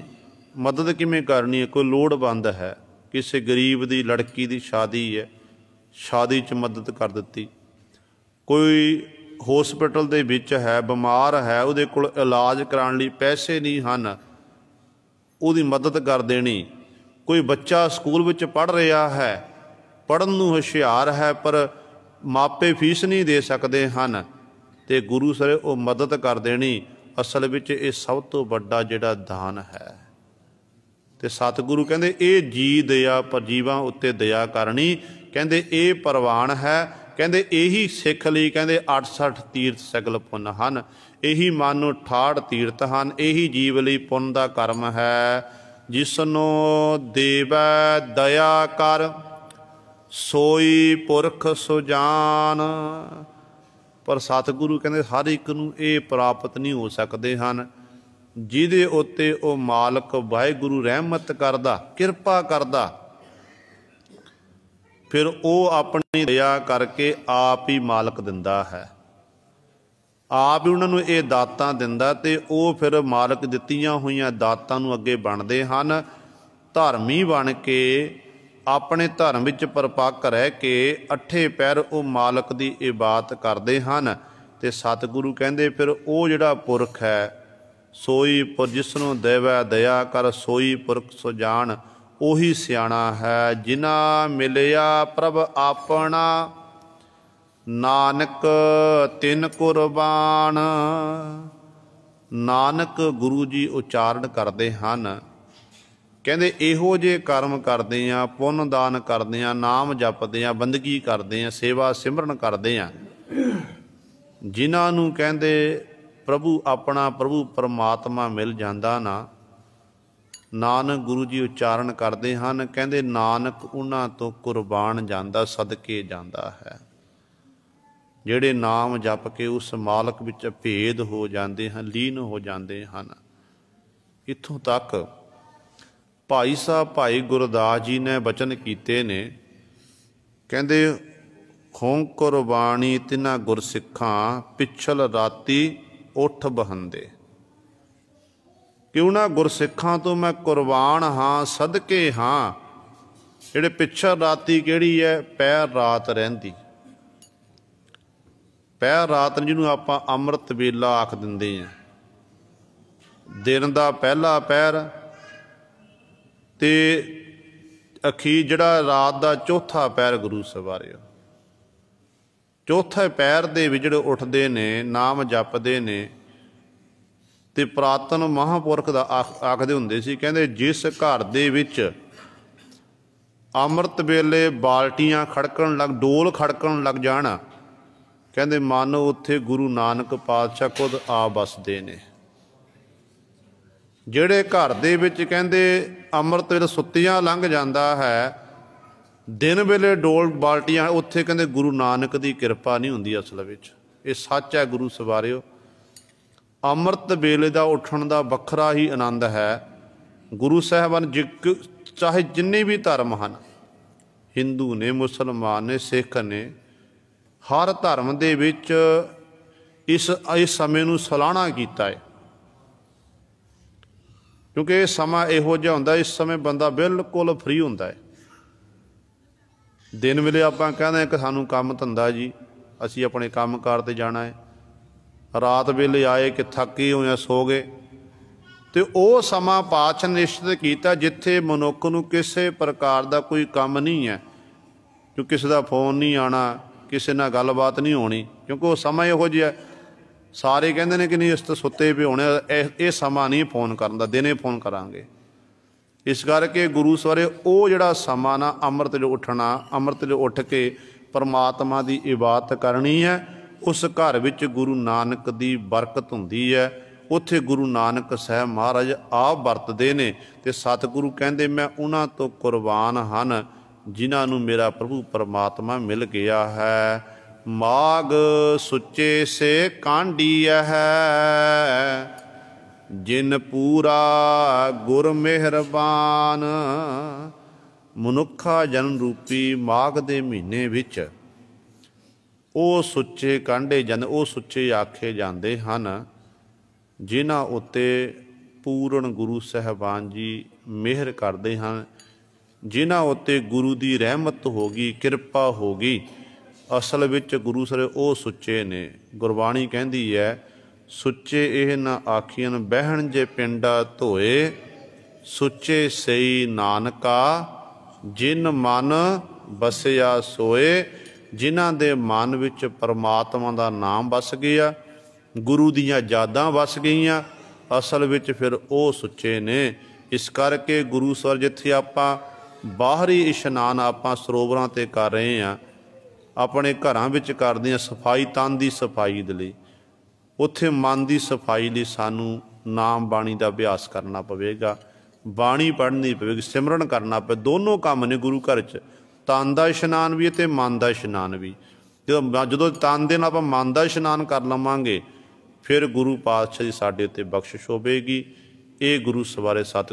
ਮਦਦ ਕਿਵੇਂ ਕਰਨੀ ਹੈ? ਕੋਈ ਲੋੜਵੰਦ ਹੈ, ਕਿਸੇ ਗਰੀਬ ਦੀ ਲੜਕੀ ਦੀ ਸ਼ਾਦੀ ਹੈ, ਸ਼ਾਦੀ 'ਚ ਮਦਦ ਕਰ ਦਿੱਤੀ। ਕੋਈ ਹੋਸਪਿਟਲ ਦੇ ਵਿੱਚ ਹੈ, ਬਿਮਾਰ ਹੈ, ਉਹਦੇ ਕੋਲ ਇਲਾਜ ਕਰਾਉਣ ਲਈ ਪੈਸੇ ਨਹੀਂ ਹਨ, ਉਹਦੀ ਮਦਦ ਕਰ ਦੇਣੀ। ਕੋਈ ਬੱਚਾ ਸਕੂਲ ਵਿੱਚ ਪੜ੍ਹ ਰਿਹਾ ਹੈ, ਪੜ੍ਹਨ ਨੂੰ ਹੁਸ਼ਿਆਰ ਹੈ, ਪਰ ਮਾਪੇ ਫੀਸ ਨਹੀਂ ਦੇ ਸਕਦੇ ਹਨ, ਅਤੇ ਗੁਰੂ ਸਰ ਉਹ ਮਦਦ ਕਰ ਦੇਣੀ। ਅਸਲ ਵਿੱਚ ਇਹ ਸਭ ਤੋਂ ਵੱਡਾ ਜਿਹੜਾ ਦਾਨ ਹੈ। ਅਤੇ ਸਤਿਗੁਰੂ ਕਹਿੰਦੇ ਇਹ ਜੀ ਦਇਆ, ਪਰ ਜੀਵਾਂ ਉੱਤੇ ਦਇਆ ਕਰਨੀ, ਕਹਿੰਦੇ ਇਹ ਪ੍ਰਵਾਨ ਹੈ। ਕਹਿੰਦੇ ਇਹੀ ਸਿੱਖ ਲਈ ਕਹਿੰਦੇ 68 ਤੀਰਥ ਸਗਲ ਪੁੰਨ ਹਨ, ਇਹੀ ਮਨ ਨੂੰ 68 ਤੀਰਥ ਹਨ, ਇਹੀ ਜੀਵ ਲਈ ਪੁੰਨ ਦਾ ਕਰਮ ਹੈ। ਜਿਸਨੂੰ ਦੇਵੈ ਦਇਆ ਕਰ ਸੋਈ ਪੁਰਖ ਸੁਜਾਨ। ਪਰ ਸਤਿਗੁਰੂ ਕਹਿੰਦੇ ਹਰ ਇੱਕ ਨੂੰ ਇਹ ਪ੍ਰਾਪਤ ਨਹੀਂ ਹੋ ਸਕਦੇ ਹਨ। ਜਿਹਦੇ ਉੱਤੇ ਉਹ ਮਾਲਕ ਵਾਹਿਗੁਰੂ ਰਹਿਮਤ ਕਰਦਾ, ਕਿਰਪਾ ਕਰਦਾ, ਫਿਰ ਉਹ ਆਪਣੀ ਦਇਆ ਕਰਕੇ ਆਪ ਹੀ ਮਾਲਕ ਦਿੰਦਾ ਹੈ, ਆਪ ਹੀ ਉਹਨਾਂ ਨੂੰ ਇਹ ਦਾਤਾਂ ਦਿੰਦਾ, ਅਤੇ ਉਹ ਫਿਰ ਮਾਲਕ ਦਿੱਤੀਆਂ ਹੋਈਆਂ ਦਾਤਾਂ ਨੂੰ ਅੱਗੇ ਬਣਦੇ ਹਨ। ਧਰਮੀ ਬਣ ਕੇ ਆਪਣੇ ਧਰਮ ਵਿੱਚ ਪਰਪੱਕ ਰਹਿ ਕੇ 8 ਪਹਿਰ ਉਹ ਮਾਲਕ ਦੀ ਇਬਾਦਤ ਕਰਦੇ ਹਨ। ਅਤੇ ਸਤਿਗੁਰੂ ਕਹਿੰਦੇ ਫਿਰ ਉਹ ਜਿਹੜਾ ਪੁਰਖ ਹੈ, ਸੋਈ ਪੁਰ ਜਿਸਨੂੰ ਦੇਵੈ ਦਇਆ ਕਰ ਸੋਈ ਪੁਰਖ ਸੁਜਾਨ, ਉਹੀ ਸਿਆਣਾ ਹੈ। ਜਿਨਾ ਮਿਲਿਆ ਪ੍ਰਭ ਆਪਣਾ ਨਾਨਕ ਤਿਨ ਕੁਰਬਾਨ। ਨਾਨਕ ਗੁਰੂ ਜੀ ਉਚਾਰਨ ਕਰਦੇ ਹਨ, ਕਹਿੰਦੇ ਇਹੋ ਜਿਹੇ ਕਰਮ ਕਰਦੇ ਹਾਂ, ਪੁੰਨ ਦਾਨ ਕਰਦੇ ਹਾਂ, ਨਾਮ ਜਪਦੇ ਹਾਂ, ਬੰਦਗੀ ਕਰਦੇ ਹਾਂ, ਸੇਵਾ ਸਿਮਰਨ ਕਰਦੇ ਹਾਂ, ਜਿਨ੍ਹਾਂ ਨੂੰ ਕਹਿੰਦੇ ਪ੍ਰਭੂ ਆਪਣਾ, ਪ੍ਰਭੂ ਪਰਮਾਤਮਾ ਮਿਲ ਜਾਂਦਾ ਨਾ। ਨਾਨਕ ਗੁਰੂ ਜੀ ਉਚਾਰਨ ਕਰਦੇ ਹਨ, ਕਹਿੰਦੇ ਨਾਨਕ ਉਹਨਾਂ ਤੋਂ ਕੁਰਬਾਨ ਜਾਂਦਾ, ਸਦਕੇ ਜਾਂਦਾ ਹੈ। ਜਿਹੜੇ ਨਾਮ ਜਪ ਕੇ ਉਸ ਮਾਲਕ ਵਿੱਚ ਭੇਦ ਹੋ ਜਾਂਦੇ ਹਨ, ਲੀਨ ਹੋ ਜਾਂਦੇ ਹਨ। ਇੱਥੋਂ ਤੱਕ ਭਾਈ ਸਾਹਿਬ ਭਾਈ ਗੁਰਦਾਸ ਜੀ ਨੇ ਬਚਨ ਕੀਤੇ ਨੇ, ਕਹਿੰਦੇ ਹੋਂ ਕੁਰਬਾਨੀ ਤਿਨਾ ਗੁਰਸਿੱਖਾਂ ਪਿਛਲ ਰਾਤੀ ਉੱਠ ਬਹੰਦੇ। ਕਿ ਉਹਨਾਂ ਗੁਰਸਿੱਖਾਂ ਤੋਂ ਮੈਂ ਕੁਰਬਾਨ ਹਾਂ, ਸਦਕੇ ਹਾਂ। ਜਿਹੜੇ ਪਿਛਲ ਰਾਤੀ ਕਿਹੜੀ ਹੈ? ਪਹਿਰ ਰਾਤ ਰਹਿੰਦੀ। ਪਹਿਰ ਰਾਤ ਜਿਹਨੂੰ ਆਪਾਂ ਅੰਮ੍ਰਿਤ ਵੇਲਾ ਆਖ ਦਿੰਦੇ ਹਾਂ, ਦਿਨ ਦਾ ਪਹਿਲਾ ਪਹਿਰ ਅਤੇ ਅਖੀਰ ਜਿਹੜਾ ਰਾਤ ਦਾ ਚੌਥਾ ਪਹਿਰ ਗੁਰੂ ਸਵਾਰਿਓ, ਚੌਥੇ ਪਹਿਰ ਦੇ ਵਿੱਚ ਜਿਹੜੇ ਉੱਠਦੇ ਨੇ, ਨਾਮ ਜਪਦੇ ਨੇ, ਤੇ ਪੁਰਾਤਨ ਮਹਾਂਪੁਰਖ ਦਾ ਆਖਦੇ ਹੁੰਦੇ ਸੀ, ਕਹਿੰਦੇ ਜਿਸ ਘਰ ਦੇ ਵਿੱਚ ਅੰਮ੍ਰਿਤ ਵੇਲੇ ਬਾਲਟੀਆਂ ਖੜਕਣ ਲੱਗ, ਡੋਲ ਖੜਕਣ ਲੱਗ ਜਾਣ, ਕਹਿੰਦੇ ਮਾਨੋ ਉੱਥੇ ਗੁਰੂ ਨਾਨਕ ਪਾਤਸ਼ਾਹ ਖੁਦ ਆ ਵਸਦੇ ਨੇ। ਜਿਹੜੇ ਘਰ ਦੇ ਵਿੱਚ ਕਹਿੰਦੇ ਅੰਮ੍ਰਿਤ ਵੇਲੇ ਸੁੱਤਿਆਂ ਲੰਘ ਜਾਂਦਾ ਹੈ, ਦਿਨ ਵੇਲੇ ਡੋਲ ਬਾਲਟੀਆਂ, ਉੱਥੇ ਕਹਿੰਦੇ ਗੁਰੂ ਨਾਨਕ ਦੀ ਕਿਰਪਾ ਨਹੀਂ ਹੁੰਦੀ ਅਸਲ ਵਿੱਚ। ਇਹ ਸੱਚ ਹੈ ਗੁਰੂ ਸਵਾਰਿਓ। ਅੰਮ੍ਰਿਤ ਵੇਲੇ ਦਾ ਉੱਠਣ ਦਾ ਵੱਖਰਾ ਹੀ ਆਨੰਦ ਹੈ। ਗੁਰੂ ਸਾਹਿਬਾਨ ਚਾਹੇ ਜਿੰਨੇ ਵੀ ਧਰਮ ਹਨ, ਹਿੰਦੂ ਨੇ, ਮੁਸਲਮਾਨ ਨੇ, ਸਿੱਖ ਨੇ, ਹਰ ਧਰਮ ਦੇ ਵਿੱਚ ਇਸ ਸਮੇਂ ਨੂੰ ਸਲਾਹਣਾ ਕੀਤਾ ਹੈ। ਕਿਉਂਕਿ ਇਹ ਸਮਾਂ ਇਹੋ ਜਿਹਾ ਹੁੰਦਾ, ਇਸ ਸਮੇਂ ਬੰਦਾ ਬਿਲਕੁਲ ਫ੍ਰੀ ਹੁੰਦਾ ਹੈ। ਦਿਨ ਵੇਲੇ ਆਪਾਂ ਕਹਿੰਦੇ ਹਾਂ ਕਿ ਸਾਨੂੰ ਕੰਮ ਧੰਦਾ ਜੀ, ਅਸੀਂ ਆਪਣੇ ਕੰਮ ਕਾਰ 'ਤੇ ਜਾਣਾ ਹੈ। ਰਾਤ ਵੇਲੇ ਆਏ ਕਿ ਥੱਕੇ ਹੋਏ ਸੋ ਗਏ। ਅਤੇ ਉਹ ਸਮਾਂ ਪਾਤਸ਼ਾਹ ਨੇ ਨਿਸ਼ਚਿਤ ਕੀਤਾ ਜਿੱਥੇ ਮਨੁੱਖ ਨੂੰ ਕਿਸੇ ਪ੍ਰਕਾਰ ਦਾ ਕੋਈ ਕੰਮ ਨਹੀਂ ਹੈ, ਕਿ ਕਿਸੇ ਦਾ ਫੋਨ ਨਹੀਂ ਆਉਣਾ, ਕਿਸੇ ਨਾਲ ਗੱਲਬਾਤ ਨਹੀਂ ਹੋਣੀ, ਕਿਉਂਕਿ ਉਹ ਸਮਾਂ ਇਹੋ ਜਿਹਾ। ਸਾਰੇ ਕਹਿੰਦੇ ਨੇ ਕਿ ਨਹੀਂ ਇਸ ਤੋਂ ਸੁੱਤੇ ਪਏ ਹੋਣੇ, ਇਹ ਸਮਾਂ ਨਹੀਂ ਫੋਨ ਕਰਨ ਦਾ, ਦਿਨੇ ਫੋਨ ਕਰਾਂਗੇ। ਇਸ ਕਰਕੇ ਗੁਰੂ ਸਵਾਰੇ ਉਹ ਜਿਹੜਾ ਸਮਾਂ ਨਾ, ਅੰਮ੍ਰਿਤ ਵੇਲੇ ਉੱਠਣਾ, ਅੰਮ੍ਰਿਤ ਵੇਲੇ ਉੱਠ ਕੇ ਪਰਮਾਤਮਾ ਦੀ ਇਬਾਦਤ ਕਰਨੀ ਹੈ, ਉਸ ਘਰ ਵਿੱਚ ਗੁਰੂ ਨਾਨਕ ਦੀ ਬਰਕਤ ਹੁੰਦੀ ਹੈ। ਉੱਥੇ ਗੁਰੂ ਨਾਨਕ ਸਾਹਿਬ ਮਹਾਰਾਜ ਆਪ ਵਰਤਦੇ ਨੇ, ਅਤੇ ਸਤਿਗੁਰੂ ਕਹਿੰਦੇ ਮੈਂ ਉਹਨਾਂ ਤੋਂ ਕੁਰਬਾਨ ਹਨ ਜਿਨ੍ਹਾਂ ਨੂੰ ਮੇਰਾ ਪ੍ਰਭੂ ਪਰਮਾਤਮਾ ਮਿਲ ਗਿਆ ਹੈ। ਮਾਗ ਸੁੱਚੇ ਸੇ ਕਾਂਢੀ ਹੈ, ਜਿਨ ਪੂਰਾ ਗੁਰ ਮਿਹਰਬਾਨ। ਮਨੁੱਖਾ ਜਨਮ ਰੂਪੀ ਮਾਘ ਦੇ ਮਹੀਨੇ ਵਿੱਚ ਉਹ ਸੁੱਚੇ ਕਾਂਢੇ ਜਾਂਦੇ, ਉਹ ਸੁੱਚੇ ਆਖੇ ਜਾਂਦੇ ਹਨ ਜਿਨ੍ਹਾਂ ਉੱਤੇ ਪੂਰਨ ਗੁਰੂ ਸਾਹਿਬਾਨ ਜੀ ਮਿਹਰ ਕਰਦੇ ਹਨ, ਜਿਨ੍ਹਾਂ ਉੱਤੇ ਗੁਰੂ ਦੀ ਰਹਿਮਤ ਹੋ ਗਈ, ਕਿਰਪਾ ਹੋ ਗਈ। ਅਸਲ ਵਿੱਚ ਗੁਰੂ ਸਰ ਉਹ ਸੁੱਚੇ ਨੇ। ਗੁਰਬਾਣੀ ਕਹਿੰਦੀ ਹੈ, ਸੁੱਚੇ ਇਹ ਨਾ ਆਖੀਆਂ ਬਹਿਣ ਜੇ ਪਿੰਡਾ ਧੋਏ, ਸੁੱਚੇ ਸਈ ਨਾਨਕਾ ਜਿਨ ਮਨ ਵਸਿਆ ਸੋਏ। ਜਿਨ੍ਹਾਂ ਦੇ ਮਨ ਵਿੱਚ ਪਰਮਾਤਮਾ ਦਾ ਨਾਮ ਵਸ ਗਿਆ, ਗੁਰੂ ਦੀਆਂ ਯਾਦਾਂ ਵਸ ਗਈਆਂ, ਅਸਲ ਵਿੱਚ ਫਿਰ ਉਹ ਸੁੱਚੇ ਨੇ। ਇਸ ਕਰਕੇ ਗੁਰੂ ਸਰ ਜਿੱਥੇ ਆਪਾਂ ਬਾਹਰੀ ਇਸ਼ਨਾਨ ਆਪਾਂ ਸਰੋਵਰਾਂ 'ਤੇ ਕਰ ਰਹੇ ਹਾਂ, ਆਪਣੇ ਘਰਾਂ ਵਿੱਚ ਕਰਦੇ ਹਾਂ ਸਫਾਈ, ਤਨ ਦੀ ਸਫਾਈ ਦੇ ਲਈ, ਉੱਥੇ ਮਨ ਦੀ ਸਫਾਈ ਲਈ ਸਾਨੂੰ ਨਾਮ ਬਾਣੀ ਦਾ ਅਭਿਆਸ ਕਰਨਾ ਪਵੇਗਾ, ਬਾਣੀ ਪੜ੍ਹਨੀ ਪਵੇਗੀ, ਸਿਮਰਨ ਕਰਨਾ ਪਵੇ। ਦੋਨੋਂ ਕੰਮ ਨੇ ਗੁਰੂ ਘਰ 'ਚ, ਤਨ ਦਾ ਇਸ਼ਨਾਨ ਵੀ ਅਤੇ ਮਨ ਦਾ ਇਸ਼ਨਾਨ ਵੀ। ਜਦੋਂ ਤਨ ਦੇ ਨਾਲ ਆਪਾਂ ਮਨ ਦਾ ਇਸ਼ਨਾਨ ਕਰ ਲਵਾਂਗੇ, ਫਿਰ ਗੁਰੂ ਪਾਤਸ਼ਾਹ ਦੀ ਸਾਡੇ ਉੱਤੇ ਬਖਸ਼ਿਸ਼ ਹੋਵੇਗੀ। ਇਹ ਗੁਰੂ ਸਵਾਰੇ ਸਤਿ